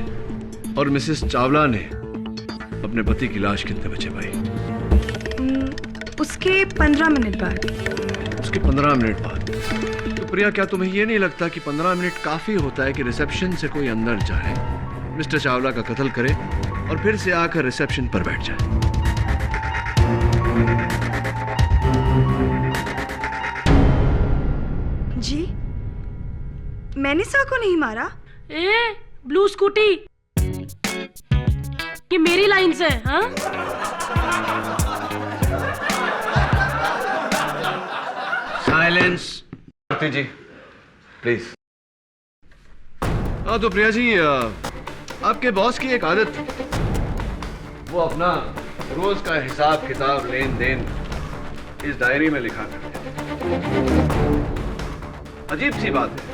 और मिसेस चावला ने अपने पति की लाश कितने बजे पाई?
उसके 15 मिनट बाद।
उसके 15 मिनट बाद। तो प्रिया, क्या तुम्हें यह नहीं लगता कि 15 मिनट काफी होता है कि रिसेप्शन से कोई अंदर जाए, मिस्टर चावला का कत्ल करे और फिर से आकर रिसेप्शन पर बैठ जाए?
जी, मैंने सर को नहीं मारा।
ए, ब्लू स्कूटी, ये मेरी लाइन से, हाँ?
साइलेंस।
आरती जी प्लीज। हाँ तो प्रिया जी, आपके बॉस की एक आदत थी, वो अपना रोज का हिसाब किताब, लेन देन इस डायरी में लिखा करते। अजीब सी बात है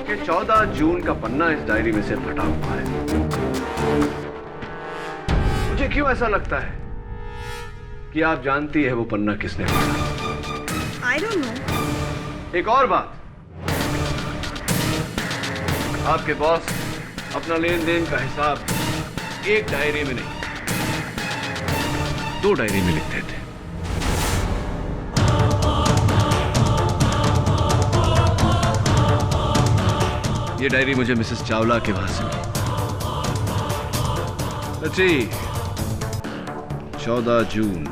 कि 14 जून का पन्ना इस डायरी में से फटा हुआ है। मुझे क्यों ऐसा लगता है कि आप जानती है वो पन्ना किसने लिखा?
I don't know।
एक और बात, आपके बॉस अपना लेन देन का हिसाब एक डायरी में नहीं, 2 डायरी में लिखते थे। ये डायरी मुझे मिसेस चावला के वहां से मिली। 14 जून।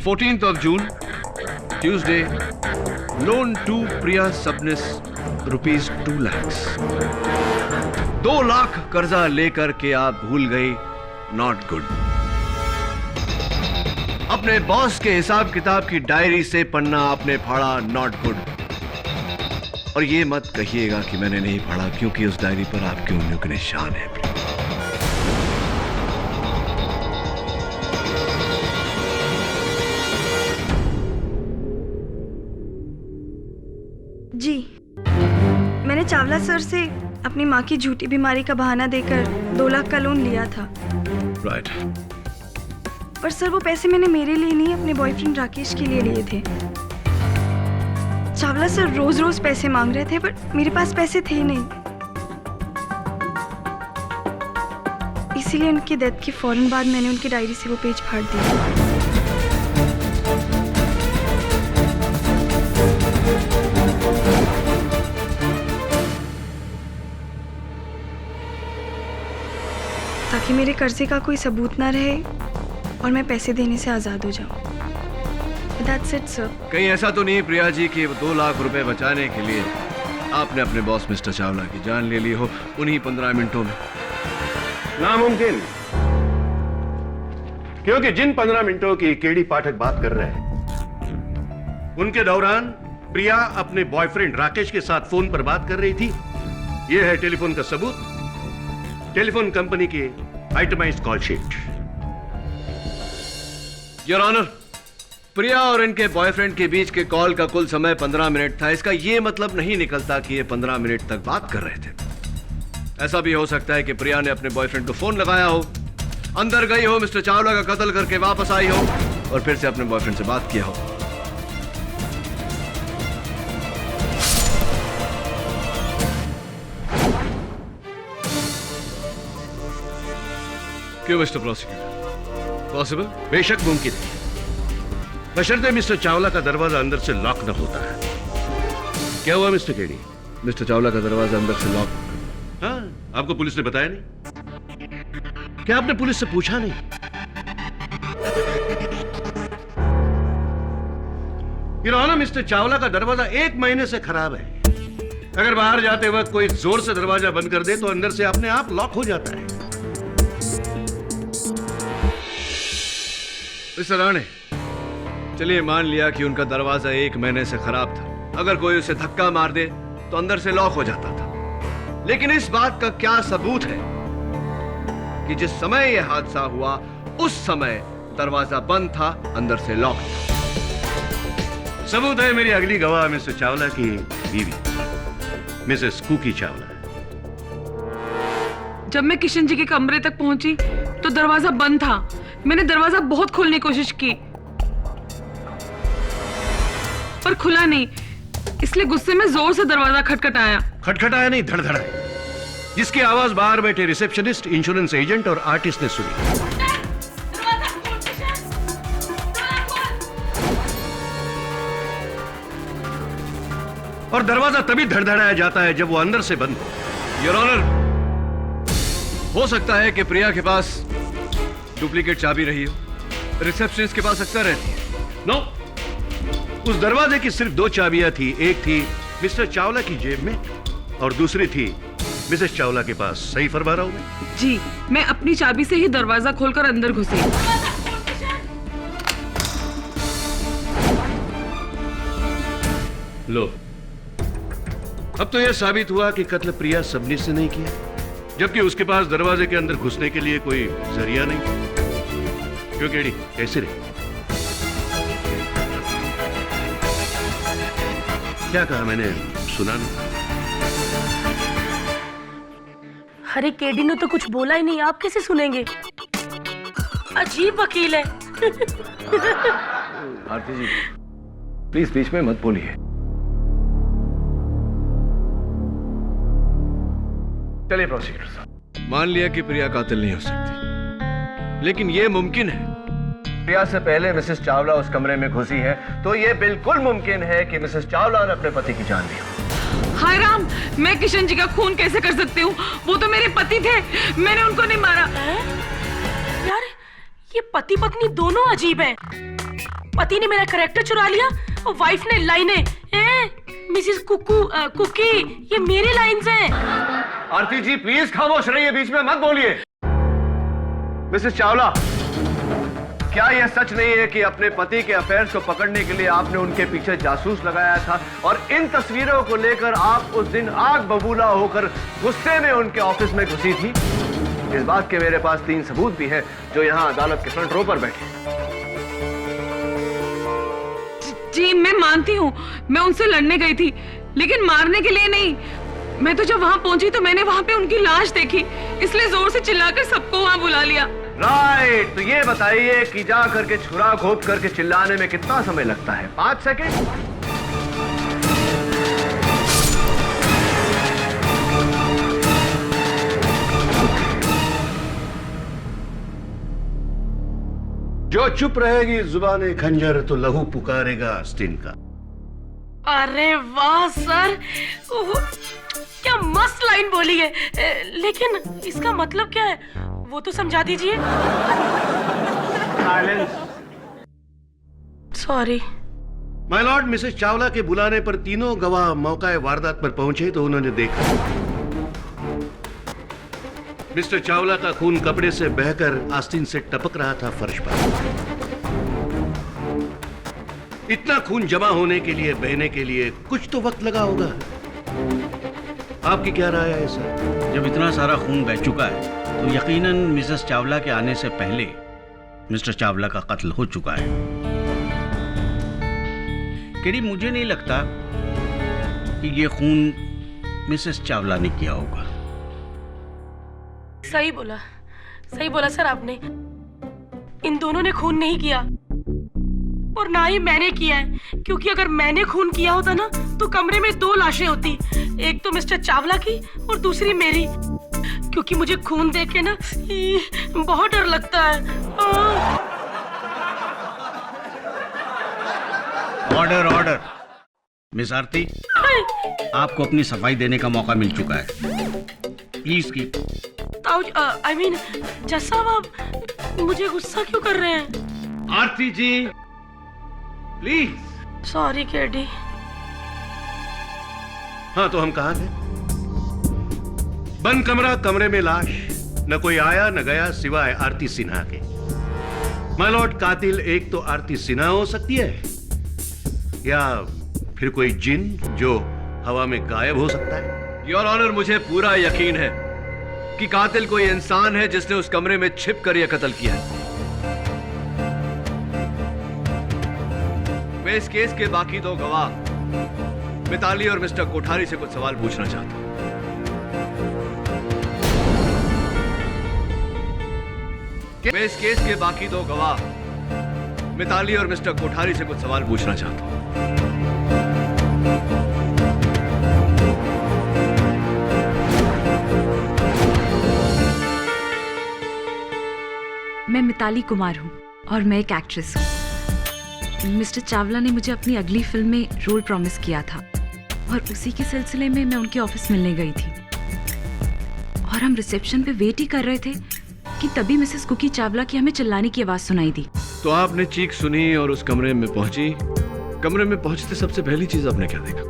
14th of June, Tuesday, loan to Priya Subnis ₹2 lakhs। 2 lakh कर्जा लेकर के आप भूल गई, नॉट गुड। अपने बॉस के हिसाब किताब की डायरी से पन्ना आपने फाड़ा, नॉट गुड। और ये मत कहिएगा कि मैंने नहीं पढ़ा, क्योंकि उस डायरी पर आपकी उंगलियों के निशान है।
जी, मैंने चावला सर से अपनी माँ की झूठी बीमारी का बहाना देकर 2 लाख का लोन लिया था।
राइट।
पर सर वो पैसे मैंने मेरे लिए नहीं, अपने बॉयफ्रेंड राकेश के लिए लिए थे। चावला सर रोज रोज पैसे मांग रहे थे, बट मेरे पास पैसे थे नहीं। इसीलिए उनकी डेथ के फौरन बाद मैंने उनकी डायरी से वो पेज फाड़ दिया। ताकि मेरे कर्जे का कोई सबूत ना रहे और मैं पैसे देने से आज़ाद हो जाऊं। That's it, sir.
कहीं ऐसा तो नहीं प्रिया जी कि 2 लाख रुपए बचाने के लिए आपने अपने बॉस मिस्टर चावला की जान ले ली हो उन्हीं 15 मिनटों में?
नामुमकिन, क्योंकि जिन 15 मिनटों की केडी पाठक बात कर रहे हैं उनके दौरान प्रिया अपने बॉयफ्रेंड राकेश के साथ फोन पर बात कर रही थी। यह है टेलीफोन का सबूत, टेलीफोन कंपनी की itemised call sheet.
Your honour, Priya और इनके बॉयफ्रेंड के बीच के कॉल का कुल समय 15 मिनट था। इसका यह मतलब नहीं निकलता कि ये 15 मिनट तक बात कर रहे थे। ऐसा भी हो सकता है कि प्रिया ने अपने बॉयफ्रेंड को फोन लगाया हो, अंदर गई हो, मिस्टर चावला का कत्ल करके वापस आई हो और फिर से अपने बॉयफ्रेंड से बात किया हो। क्यों मिस्टर प्रोसिक्यूटर? पॉसिबल?
बेशक मुमकिन है, बशर्ते मिस्टर चावला का दरवाजा अंदर से लॉक न होता है। क्या हुआ मिस्टर केडी?
मिस्टर चावला का दरवाजा अंदर से लॉक।
हाँ, आपको पुलिस ने बताया नहीं? क्या आपने पुलिस से पूछा नहीं? ये रहा ना, मिस्टर चावला का दरवाजा 1 महीने से खराब है। अगर बाहर जाते वक्त कोई जोर से दरवाजा बंद कर दे तो अंदर से अपने आप लॉक हो जाता है।
मिस्टर राणे, चलिए मान लिया कि उनका दरवाजा 1 महीने से खराब था। अगर कोई उसे धक्का मार दे तो अंदर से लॉक हो जाता था। लेकिन इस बात का क्या सबूत है कि जिस समय यह हादसा हुआ उस समय दरवाजा बंद था, अंदर से लॉक था?
सबूत है मेरी अगली गवाह मिस्टर चावला की बीवी मिसेस कुकी चावला।
जब मैं किशन जी के कमरे तक पहुंची तो दरवाजा बंद था। मैंने दरवाजा बहुत खोलने की कोशिश की पर खुला नहीं, इसलिए गुस्से में जोर से दरवाजा खटखटाया।
खटखटाया नहीं, धड़धड़ाया, जिसकी आवाज बाहर बैठे रिसेप्शनिस्ट, इंश्योरेंस एजेंट और आर्टिस्ट ने सुनी। और दरवाजा तभी धड़धड़ाया जाता है जब वो अंदर से बंद हो।
योर ऑनर, हो सकता है कि प्रिया के पास डुप्लीकेट चाबी रही हो। रिसेप्शनिस्ट के पास अक्सर रहती है।
नो, उस दरवाजे की सिर्फ 2 चाबियां थी। एक थी मिस्टर चावला की जेब में और दूसरी थी मिसेस चावला के पास। सही फरमा रहा हूं मैं?
जी, मैं अपनी चाबी से ही दरवाजा खोलकर अंदर घुसी।
लो, अब तो यह साबित हुआ कि कत्ल प्रिया सबनीस ने नहीं किया, जबकि उसके पास दरवाजे के अंदर घुसने के लिए कोई जरिया नहीं। क्यों केडी, कैसे रही? क्या कहा मैंने, सुना नहीं?
अरे केडी ने तो कुछ बोला ही नहीं, आप कैसे सुनेंगे? अजीब वकील है।
आरती जी, प्लीज बीच में मत बोलिए। चलिए प्रोसिक्यूटर साहब, मान लिया कि प्रिया कातिल नहीं हो सकती, लेकिन यह मुमकिन है प्रिया से पहले मिसेस चावला उस कमरे में घुसी है, तो यह बिल्कुल मुमकिन है कि मिसेस चावला ने अपने पति की जान ली हो।
हाय राम, मैं किशन जी का खून कैसे कर सकती हूँ? वो तो मेरे पति थे, मैंने उनको नहीं मारा। यार, ये पति पत्नी दोनों अजीब हैं। पति ने मेरा कैरेक्टर चुरा लिया और वाइफ ने लाइनें। मिसेस कुकी, ये मेरी लाइन्स हैं।
आरती जी प्लीज खामोश रहिए, बीच में मत बोलिए। मिसेस चावला, क्या यह सच नहीं है कि अपने पति के अफेयर्स को पकड़ने के लिए आपने उनके पीछे जासूस लगाया था और इन तस्वीरों को लेकर आप उस दिन आग बबूला होकर गुस्से में उनके ऑफिस में घुसी थी? इस बात के मेरे पास 3 सबूत भी हैं जो यहां अदालत के फ्रंट रो पर बैठे।
जी मैं मानती हूँ, मैं उनसे लड़ने गई थी, लेकिन मारने के लिए नहीं। मैं तो जब वहां पहुंची तो मैंने वहां पे उनकी लाश देखी, इसलिए जोर से चिल्लाकर सबको वहां बुला लिया।
राइट, तो ये बताइए कि जा करके छुरा घोंप करके चिल्लाने में कितना समय लगता है? 5 सेकंड?
जो चुप रहेगी जुबान खंजर तो लहू पुकारेगा आस्तीन का।
अरे वाह सर, क्या मस्त लाइन बोली है, लेकिन इसका मतलब क्या है वो तो समझा दीजिए। Sorry.
My Lord, Mrs Chawla के बुलाने पर तीनों गवाह मौका वारदात पर पहुंचे तो उन्होंने देखा मिस्टर चावला का खून कपड़े से बहकर आस्तीन से टपक रहा था फर्श पर। इतना खून जमा होने के लिए, बहने के लिए कुछ तो वक्त लगा होगा। आपकी क्या राय है सर?
जब इतना सारा खून बह चुका है तो यकीनन मिसेस चावला के आने से पहले मिस्टर चावला का कत्ल हो चुका है। केडी, मुझे नहीं लगता कि ये खून मिसेस चावला ने किया होगा।
सही बोला सर आपने। इन दोनों ने खून नहीं किया और ना ही मैंने किया है, क्योंकि अगर मैंने खून किया होता ना तो कमरे में 2 लाशें होती, एक तो मिस्टर चावला की और दूसरी मेरी, क्योंकि मुझे खून देख के ना बहुत डर लगता है।
ऑर्डर। मिस आरती, आपको अपनी सफाई देने का मौका मिल चुका है। प्लीज की
आई मीन जज साहब, आप मुझे गुस्सा क्यों कर रहे हैं?
आरती जी प्लीज।
Sorry KD.
हाँ, तो हम कहाँ थे? बंद कमरा, कमरे में लाश, न कोई आया न गया सिवाय आरती सिन्हा के। माय लॉर्ड, कातिल एक तो आरती सिन्हा हो सकती है या फिर कोई जिन जो हवा में गायब हो सकता है।
योर ऑनर, मुझे पूरा यकीन है कि कातिल कोई इंसान है जिसने उस कमरे में छिप कर यह कत्ल किया है। मैं इस केस के बाकी 2 गवाह मिताली और मिस्टर कोठारी से कुछ सवाल पूछना चाहता हूं। मैं इस केस के बाकी 2 गवाह मिताली और मिस्टर कोठारी से कुछ सवाल पूछना चाहता हूं।
मैं मिताली कुमार हूँ और मैं एक एक्ट्रेस हूँ। मिस्टर चावला ने मुझे अपनी अगली फिल्म में रोल प्रॉमिस किया था और उसी के सिलसिले में मैं उनके ऑफिस मिलने गई थी और हम रिसेप्शन पे वेट ही कर रहे थे कि तभी मिसेस कुकी चावला की हमें चिल्लाने की आवाज सुनाई दी।
तो आपने चीख सुनी और उस कमरे में पहुंची। कमरे में पहुंचते सबसे पहली चीज आपने क्या देखा?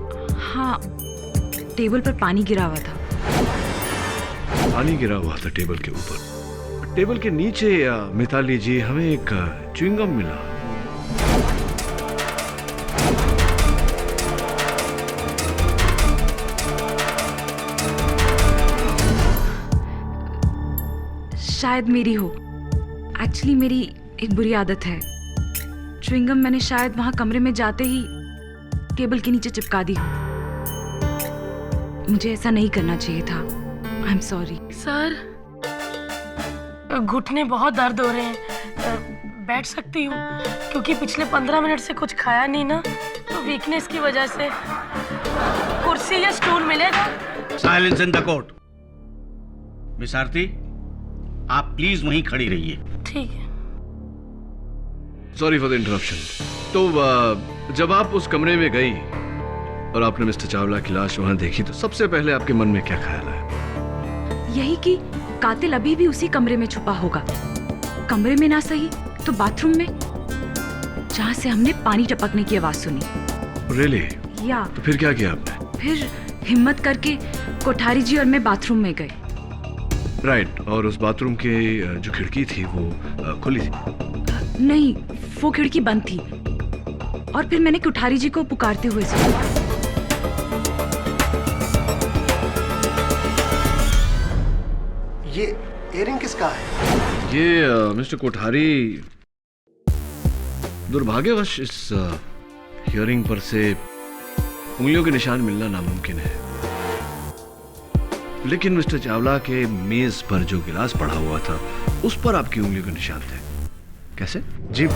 हाँ, टेबल पर पानी गिरा हुआ था।
पानी गिरा हुआ था टेबल के ऊपर। टेबल के नीचे मिताली जी हमें एक च्युइंगम मिला।
शायद मेरी हो। एक्चुअली मेरी एक बुरी आदत है, च्युइंगम मैंने शायद वहां कमरे में जाते ही टेबल के नीचे चिपका दी। मुझे ऐसा नहीं करना चाहिए था। आई एम सॉरी।
सर, घुटने बहुत दर्द हो रहे हैं, बैठ सकती हूँ? क्योंकि पिछले 15 मिनट से कुछ खाया नहीं ना, तो वीकनेस की वजह से। कुर्सी या स्टूल मिलेगा?
Silence in the court. Miss Aarti, आप प्लीज वहीं खड़ी रहिए।
ठीक है।
Sorry for the interruption. तो जब आप उस कमरे में गई और आपने मिस्टर चावला की लाश वहां देखी तो सबसे पहले आपके मन में क्या ख्याल आया?
यही कि कातिल अभी भी उसी कमरे में छुपा होगा। कमरे में ना सही तो बाथरूम में, जहां से हमने पानी टपकने की आवाज सुनी।
रियली?
या
तो फिर क्या किया आपने?
फिर हिम्मत करके कोठारी जी और मैं बाथरूम में गए।
राइट। और उस बाथरूम के जो खिड़की थी वो खुली थी?
नहीं, वो खिड़की बंद थी और फिर मैंने कोठारी जी को पुकारते हुए सुना।
ये इयरिंग किसका है?
ये मिस्टर कोठारी, दुर्भाग्यवश इस हियरिंग पर से उंगलियों के निशान मिलना नामुमकिन है, लेकिन मिस्टर चावला के मेज पर जो गिलास पड़ा हुआ था उस पर आपकी उंगलियों के निशान थे। कैसे?
जी,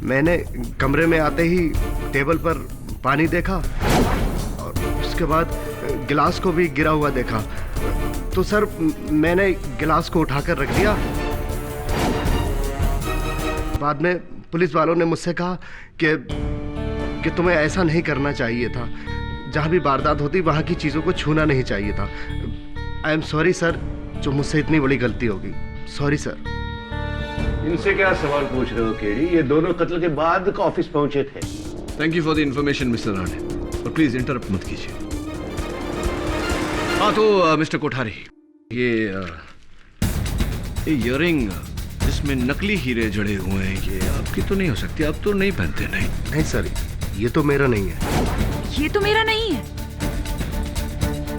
मैंने कमरे में आते ही टेबल पर पानी देखा और उसके बाद गिलास को भी गिरा हुआ देखा, तो सर मैंने गिलास को उठाकर रख दिया बाद में पुलिस वालों ने मुझसे कहा कि तुम्हें ऐसा नहीं करना चाहिए था। जहाँ भी वारदात होती वहाँ की चीज़ों को छूना नहीं चाहिए था। आई एम सॉरी सर, जो मुझसे इतनी बड़ी गलती होगी। Sorry sir. इनसे क्या सवाल पूछ रहे हो केडी? ये दोनों कत्ल के बाद ऑफिस पहुंचे थे।
Thank you for the information mister Rane, और प्लीज इंटरप्ट मत कीजिए। हाँ तो मिस्टर कोठारी, ये इयरिंग जिसमें नकली हीरे जड़े हुए हैं, ये आपकी तो नहीं हो सकती? आप तो नहीं पहनते? नहीं
सर, ये तो मेरा नहीं है।
ये तो मेरा नहीं है।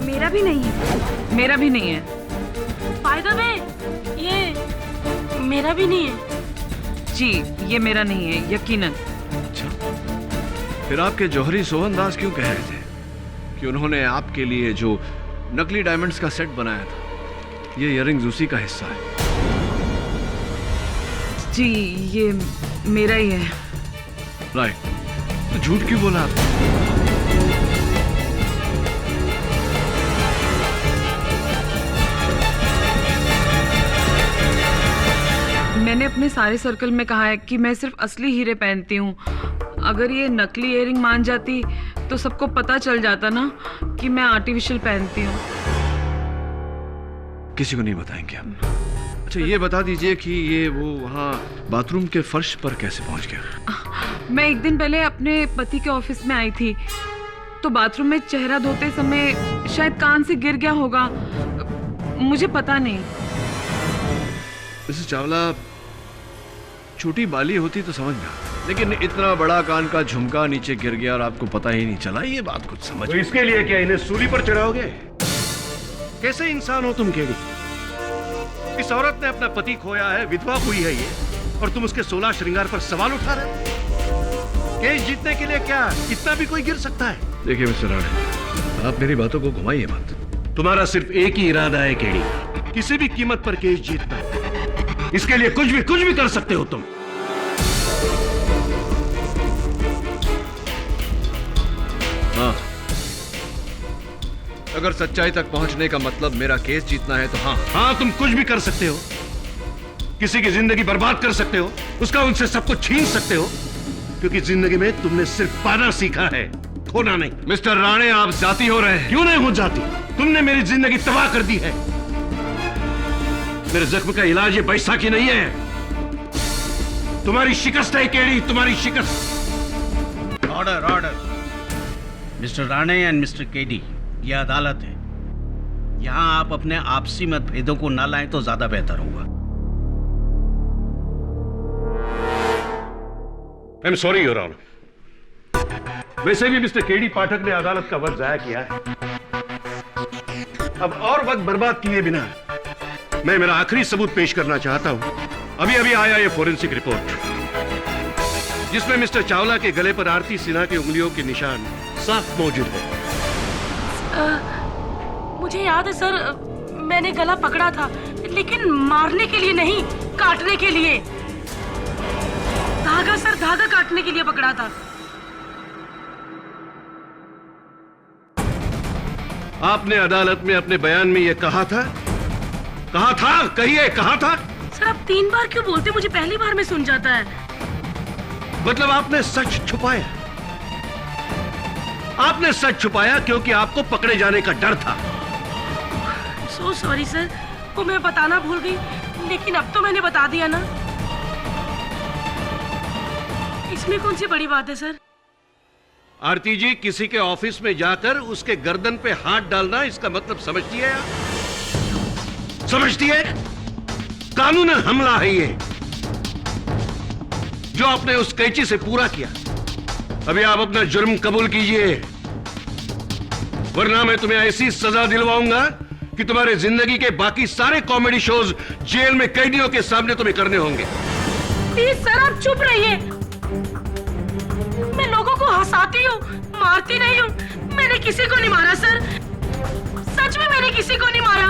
मेरा भी नहीं है।
मेरा भी नहीं है।
बाय द वे, ये मेरा भी नहीं है।
जी, ये मेरा नहीं है, यकीनन।
अच्छा, फिर आपके जौहरी सोहन दास क्यों कह रहे थे कि उन्होंने आपके लिए जो नकली डायमंड्स का सेट बनाया था, ये इयरिंग्स उसी का हिस्सा है?
जी, ये मेरा ही है।
राइट, तो झूठ क्यों बोला आपने?
मैंने अपने सारे सर्कल में कहा है कि मैं सिर्फ असली हीरे पहनती हूँ। अगर ये नकली इयरिंग मान जाती तो सबको पता चल जाता ना कि मैं आर्टिफिशियल पहनती हूँ।
किसी को नहीं बताएंगे हम। अच्छा, ये बता दीजिए कि ये वो वहाँ बाथरूम के फर्श पर कैसे पहुँच गया?
मैं एक दिन पहले अपने पति के ऑफिस में आई थी, तो बाथरूम में चेहरा धोते समय शायद कान से गिर गया होगा, मुझे पता नहीं।
मिसेस चावला, छोटी बाली होती तो समझ में आता, लेकिन इतना बड़ा कान का झुमका नीचे गिर गया और आपको पता ही नहीं चला, ये बात कुछ समझ।
तो इसके लिए क्या इन्हें सूली पर चढ़ाओगे? कैसे इंसान हो तुम केडी? इस औरत ने अपना पति खोया है, विधवा हुई है ये, और तुम उसके 16 श्रृंगार पर सवाल उठा रहे हो? केस जीतने के लिए क्या इतना भी कोई गिर सकता है?
देखिए मिस्टर राणे, आप मेरी बातों को घुमाइए मत।
तुम्हारा सिर्फ एक ही इरादा है केडी, किसी भी कीमत पर केस जीतना। इसके लिए कुछ भी कर सकते हो तुम।
हाँ, अगर सच्चाई तक पहुंचने का मतलब मेरा केस जीतना है तो हाँ,
तुम कुछ भी कर सकते हो। किसी की जिंदगी बर्बाद कर सकते हो, उसका उनसे सब कुछ छीन सकते हो, क्योंकि जिंदगी में तुमने सिर्फ पाना सीखा है, खोना नहीं।
मिस्टर राणे, आप जाती हो रहे हैं।
क्यों नहीं हो जाती? तुमने मेरी जिंदगी तबाह कर दी है। मेरे जख्म का इलाज ये बैसाखी नहीं है, तुम्हारी शिकस्त है केडी, तुम्हारी शिकस्त।
Order mister Rane and mister KD, यह अदालत है। यहां आप अपने आपसी मतभेदों को ना लाएं तो ज्यादा बेहतर होगा।
I am sorry your honour. वैसे भी मिस्टर केडी पाठक ने अदालत का वक्त जाया किया है। अब और वक्त बर्बाद किए बिना मैं मेरा आखिरी सबूत पेश करना चाहता हूं। अभी आया ये फोरेंसिक रिपोर्ट, जिसमें मिस्टर चावला के गले पर आरती सिन्हा की उंगलियों के निशान साफ मौजूद है।
मुझे याद है सर, मैंने गला पकड़ा था, लेकिन मारने के लिए नहीं, काटने के लिए। धागा काटने के लिए पकड़ा था।
आपने अदालत में अपने बयान में यह कहा था? कहिए, कहा था?
सर, आप 3 बार क्यों बोलते? मुझे पहली बार में सुन जाता है।
मतलब आपने सच छुपाया? आपने सच छुपाया क्योंकि आपको पकड़े जाने का डर था।
सो सॉरी सर, वो मैं बताना भूल गई, लेकिन अब तो मैंने बता दिया ना। इसमें कौन सी बड़ी बात है सर?
आरती जी, किसी के ऑफिस में जाकर उसके गर्दन पे हाथ डालना, इसका मतलब समझती है? समझती है? कानून हमला है ये, जो आपने उस कैंची से पूरा किया। अभी आप अपना जुर्म कबूल कीजिए, वरना मैं तुम्हें ऐसी सजा दिलवाऊंगा कि तुम्हारे जिंदगी के बाकी सारे कॉमेडी शोज जेल में कैदियों के सामने तुम्हें करने होंगे।
प्लीज सर, आप चुप रहिए। मैं लोगों को हंसाती हूँ, मारती नहीं हूँ। मैंने किसी को नहीं मारा सर, सच में मैंने किसी को नहीं मारा।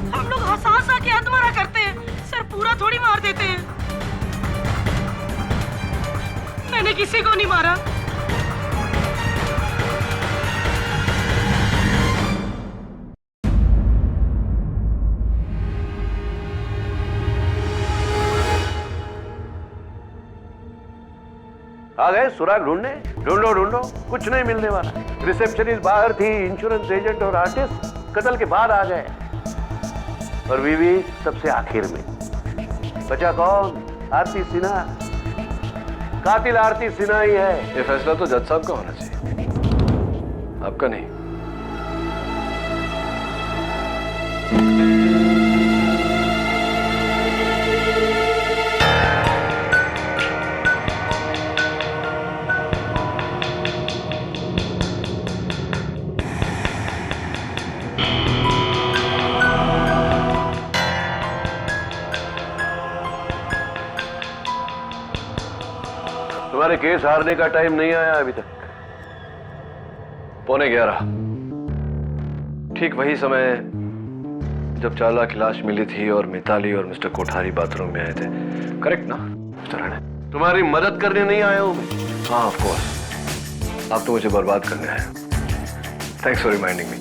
हम लोग हंसा के आत्महत्या करते हैं सर, पूरा थोड़ी मार देते हैं। मैंने किसी को नहीं मारा।
आ गए सुराग ढूंढने? ढूंढो ढूंढो, कुछ नहीं मिलने वाला। रिसेप्शनिस्ट बाहर थी, इंश्योरेंस एजेंट और आर्टिस्ट कत्ल के बाद आ गए, और बीवी सबसे आखिर में। बचा कौन? आरती सिन्हा। कातिल आरती सिन्हा ही है।
ये फैसला तो जज साहब का होना चाहिए, आपका नहीं।
तुम्हारे केस हारने का टाइम नहीं आया अभी तक।
11:15, ठीक वही समय जब चावला की लाश मिली थी और मिताली और मिस्टर कोठारी बाथरूम में आए थे, करेक्ट ना मिस्टर राणे?
तुम्हारी मदद करने नहीं आया हूं मैं।
हाँ ऑफ कोर्स, आप तो मुझे बर्बाद करने आए। Thanks for reminding me.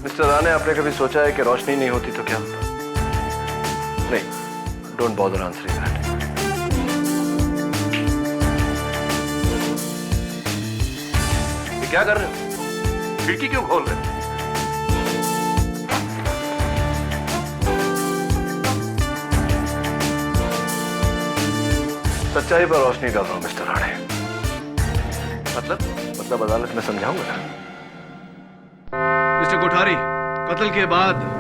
Mister Rane, आपने कभी सोचा है कि रोशनी नहीं होती तो क्या होता? नहीं, डोंट बॉदर आंसरिंग दैट।
ये क्या कर रहे हो? खिड़की क्यों खोल रहे हो?
सच्चाई पर रोशनी डाल रहा हूं मिस्टर राणे। मतलब अदालत में समझाऊंगा ना। मिस्टर कोठारी, कत्ल के बाद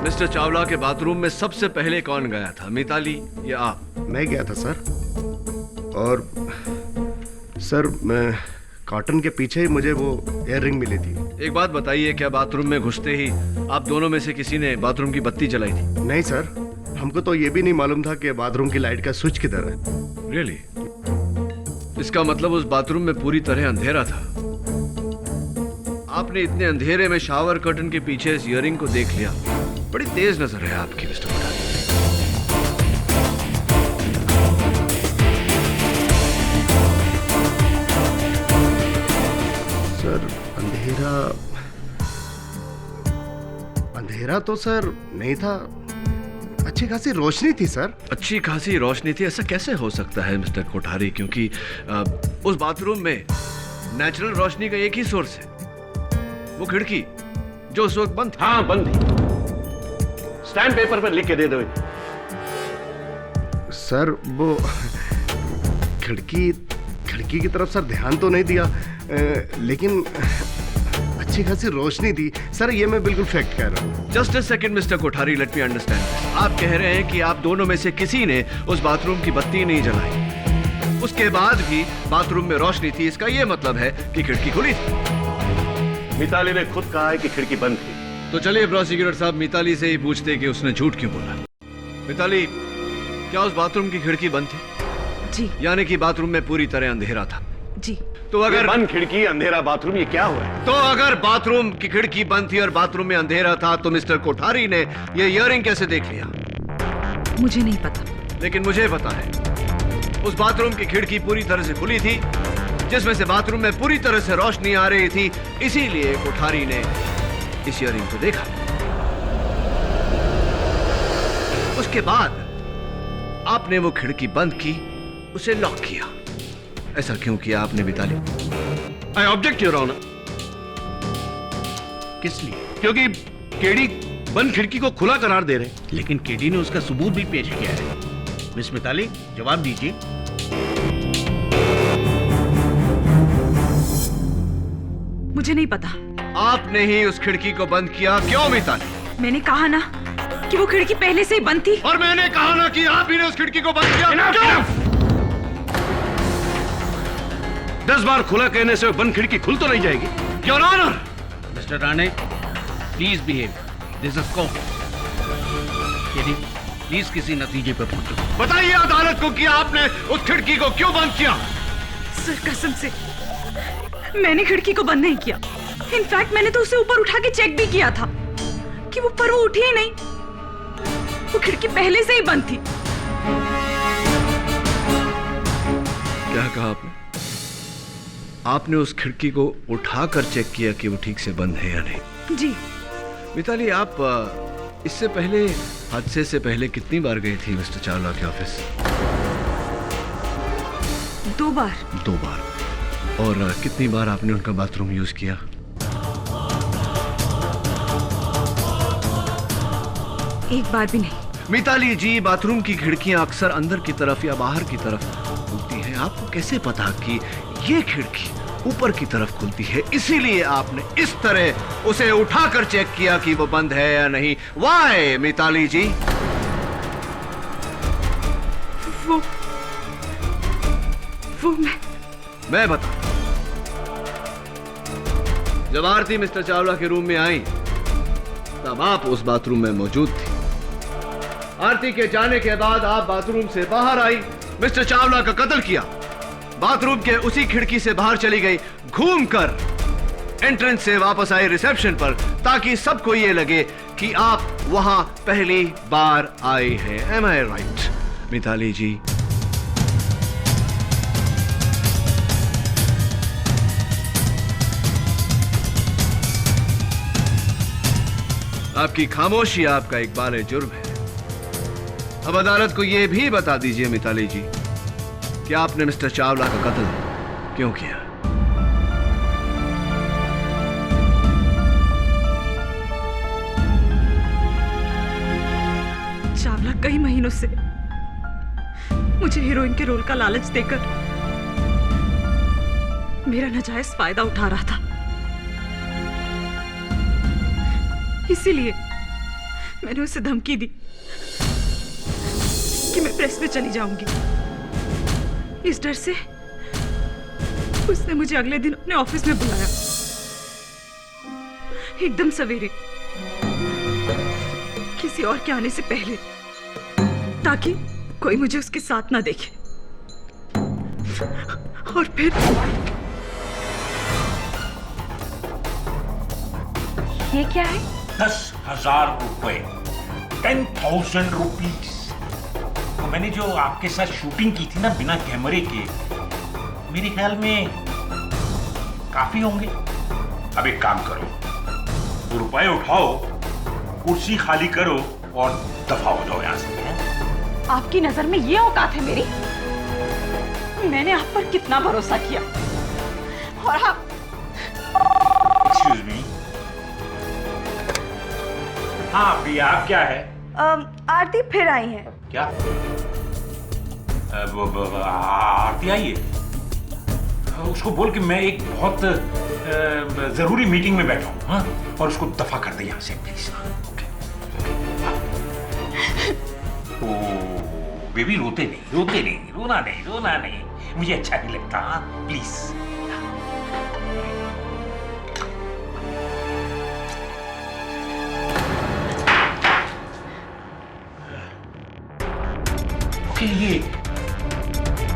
मिस्टर चावला के बाथरूम में सबसे पहले कौन गया था, मिताली या आप?
मैं गया था सर, और सर मैं कॉटन के पीछे ही मुझे वो इयर रिंग मिली थी।
एक बात बताइए, क्या बाथरूम में घुसते ही आप दोनों में से किसी ने बाथरूम की बत्ती जलाई थी?
नहीं सर, हमको तो ये भी नहीं मालूम था कि बाथरूम की लाइट का स्विच किधर है।
रियली? इसका मतलब उस बाथरूम में पूरी तरह अंधेरा था। आपने इतने अंधेरे में शावर कर्टन के पीछे इस इयररिंग को देख लिया। बड़ी तेज नजर है आपकी मिस्टर कोठारी।
सर अंधेरा तो सर नहीं था, अच्छी खासी रोशनी थी सर।
अच्छी खासी रोशनी थी, ऐसा कैसे हो सकता है मिस्टर कोठारी? क्योंकि उस बाथरूम में नेचुरल रोशनी का एक ही सोर्स है, वो खिड़की जो उस वक्त बंद थी।
हाँ बंद थी। स्टैम्प पेपर पर लिख के दे दो।
सर वो खिड़की की तरफ सर ध्यान तो नहीं दिया, लेकिन अच्छी खासी रोशनी थी सर, ये मैं बिल्कुल फैक्ट कह रहा हूँ।
Just a second mister Kothari, let me understand. आप कह रहे हैं कि आप दोनों में से किसी ने उस बाथरूम की बत्ती नहीं जलाई, उसके बाद भी बाथरूम में रोशनी थी, इसका यह मतलब है कि खिड़की खुली थी।
मिताली ने खुद कहा है कि खिड़की बंद थी।
तो चलिए प्रोसिक्यूटर साहब, मिताली से ही पूछते कि उसने झूठ क्यों बोला। मिताली, क्या उस बाथरूम की खिड़की बंद थी?
जी।
यानी कि बाथरूम में पूरी तरह अंधेरा था?
जी।
तो अगर बंद खिड़की अंधेरा बाथरूम, ये क्या हुआ है?
तो अगर बाथरूम की खिड़की बंद थी और बाथरूम में अंधेरा था, तो मिस्टर कोठारी ने ये इयररिंग कैसे देख लिया?
मुझे नहीं पता।
लेकिन मुझे पता है, उस बाथरूम की खिड़की पूरी तरह से खुली थी, जिसमें से बाथरूम में पूरी तरह से रोशनी आ रही थी, इसीलिए कोठारी ने इस इयररिंग को देखा। उसके बाद आपने वो खिड़की बंद की, उसे लॉक किया। ऐसा क्यों किया आपने Mitali?
I object your honour.
किस लिए?
क्योंकि केडी बंद खिड़की को खुला करार दे रहे।
लेकिन केडी ने उसका सबूत भी पेश किया है। मिस मिताली, जवाब दीजिए।
मुझे नहीं पता।
आपने ही उस खिड़की को बंद किया, क्यों मिताली?
मैंने कहा ना कि वो खिड़की पहले से ही बंद थी।
और मैंने कहा ना कि आप ही ने उस खिड़की को बंद किया। क्यों?
10 बार खुला कहने से बंद खिड़की खुल तो नहीं जाएगी।
Your honour.
Mister Rane, please behave, this is court. KD, please किसी नतीजे पर पहुंचो।
बताइए अदालत को कि आपने उस खिड़की को क्यों बंद किया?
सर कसम से मैंने खिड़की को बंद नहीं किया। इनफैक्ट मैंने तो उसे ऊपर उठा के चेक भी किया था कि वो उठी ही नहीं। वो खिड़की पहले से ही बंद थी।
क्या कहा आपने? आपने उस खिड़की को उठाकर चेक किया कि वो ठीक से बंद है या नहीं?
जी।
मिताली, आप इससे पहले हादसे से पहले कितनी बार गई थी मिस्टर चावला के ऑफिस?
2 बार।
2 बार। और कितनी बार आपने उनका बाथरूम यूज किया?
एक बार भी नहीं।
मिताली जी, बाथरूम की खिड़कियां अक्सर अंदर की तरफ या बाहर की तरफ खुलती हैं। आपको कैसे पता कि ये खिड़की ऊपर की तरफ खुलती है? इसीलिए आपने इस तरह उसे उठाकर चेक किया कि वो बंद है या नहीं। वाई मिताली जी?
वो मैं
बता। जब आरती मिस्टर चावला के रूम में आई तब आप उस बाथरूम में मौजूद थी। आरती के जाने के बाद आप बाथरूम से बाहर आई, मिस्टर चावला का कत्ल किया, बाथरूम के उसी खिड़की से बाहर चली गई, घूमकर एंट्रेंस से वापस आई रिसेप्शन पर, ताकि सबको ये लगे कि आप वहां पहली बार आई है। एम आई राइट मिताली जी? आपकी खामोशी आपका इकबाल जुर्म है। अब अदालत को यह भी बता दीजिए मिताली जी कि आपने मिस्टर चावला का कत्ल क्यों किया?
चावला कई महीनों से मुझे हीरोइन के रोल का लालच देकर मेरा नाजायज फायदा उठा रहा था। इसीलिए मैंने उसे धमकी दी कि मैं प्रेस में चली जाऊंगी। इस डर से उसने मुझे अगले दिन अपने ऑफिस में बुलाया, एकदम सवेरे, किसी और के आने से पहले, ताकि कोई मुझे उसके साथ ना देखे। और फिर
ये क्या है?
10,000 रुपए, 10,000 रुपीज। तो मैंने जो आपके साथ शूटिंग की थी ना बिना कैमरे के, मेरे ख्याल में काफी होंगे। अब एक काम करो, वो रुपए उठाओ, कुर्सी खाली करो और दफा हो जाओ यहाँ से।
आपकी नजर में ये औकात है मेरी? मैंने आप पर कितना भरोसा किया और आप।
Excuse me. हाँ प्रिया, आप क्या है?
आरती फिर आई है।
क्या? आरती आई है? उसको बोल कि मैं एक बहुत जरूरी मीटिंग में बैठा हूँ, हाँ? और उसको दफा कर दे यहाँ से प्लीज। ओ बेबी, रोते नहीं, रोना नहीं, मुझे अच्छा नहीं लगता, हाँ प्लीज। ये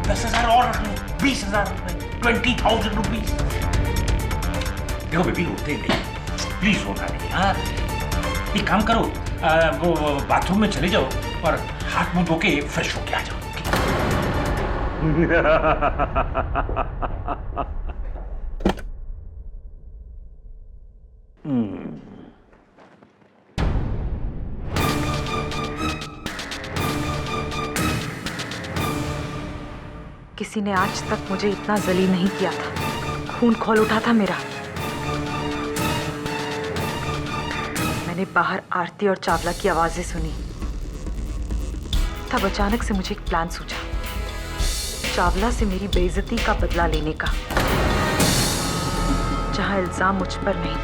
10,000 और रख लो, 20,000 रुपए, 20,000 रुपीज। देखो बेबी, रोते नहीं, प्लीज रोना नहीं, हाँ? एक काम करो, वो बाथरूम में चले जाओ और हाथ मुंह धो के फ्रेश होके आ जाओ।
किसी ने आज तक मुझे इतना जलील नहीं किया था। खून खौल उठा था मेरा। मैंने बाहर आरती और चावला की आवाजें सुनी। तब अचानक से मुझे एक प्लान सूझा, चावला से मेरी बेइज्जती का बदला लेने का, जहां इल्जाम मुझ पर नहीं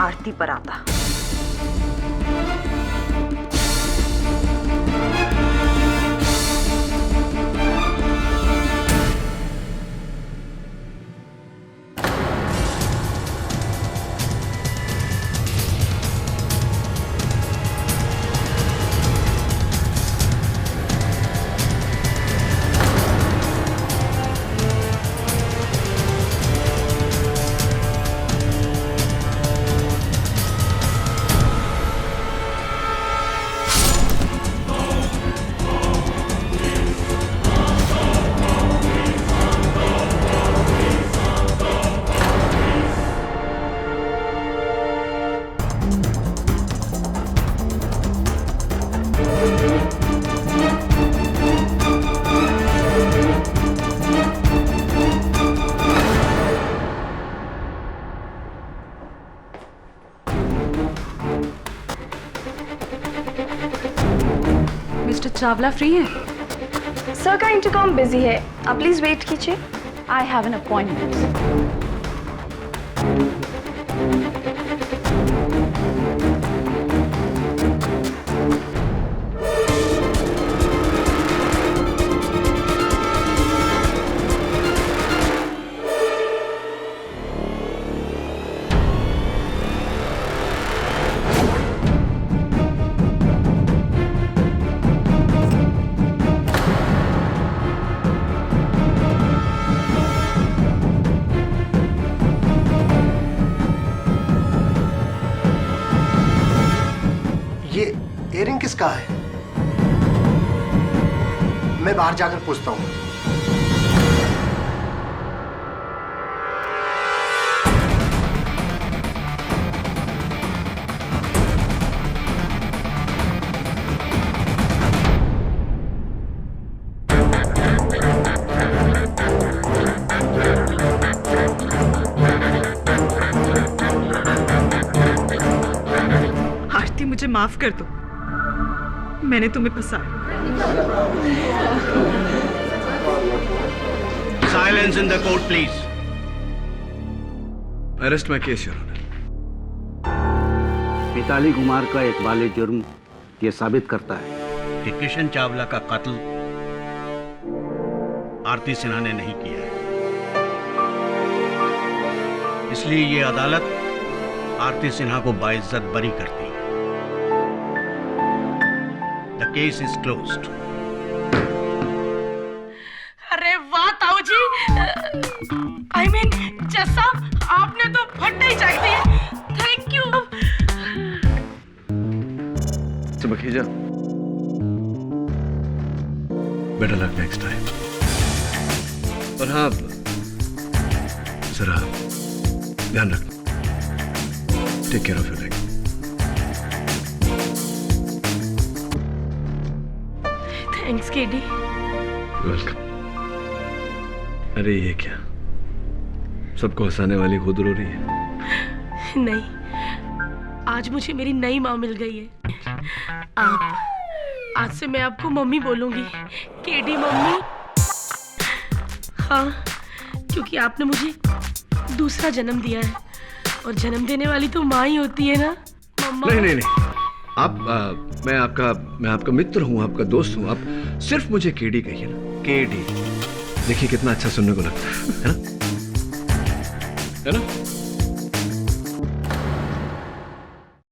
आरती पर आता। मिस्टर चावला फ्री हैं?
सर का इंटरकॉम बिजी है, आप प्लीज वेट कीजिए।
I have an appointment.
Earring किसका है? मैं बाहर जाकर पूछता हूँ।
आरती, मुझे माफ कर दो, मैंने तुम्हें फंसाया।
Silence in the court please.
Arrest my case your honour.
Mitali Kumar का एक वाले जुर्म ये साबित करता है
कि किशन चावला का कत्ल आरती सिन्हा ने नहीं किया है। इसलिए ये अदालत आरती सिन्हा को बाइज्जत बरी करती है। The case is closed.
अरे वाह ताऊ जी, I mean, जज साहब, आपने तो फट्टे ही चक दिए। Thank you.
Subakija, better luck next time. और हाँ, जरा ध्यान रखना। Take care of your leg.
Thanks KD.
Welcome. अरे ये क्या, सबको हंसाने वाली खुद रो रही है?
नहीं, आज मुझे मेरी नई माँ मिल गई है। आज से मैं आपको मम्मी बोलूंगी, केडी मम्मी। हाँ, क्योंकि आपने मुझे दूसरा जन्म दिया है, और जन्म देने वाली तो माँ ही होती है ना मम्मा।
नहीं, आप मैं आपका मित्र हूँ, आपका दोस्त हूँ। आप सिर्फ मुझे केडी कहिए ना, केडी। देखिए कितना अच्छा सुनने को लगता है ना? है ना?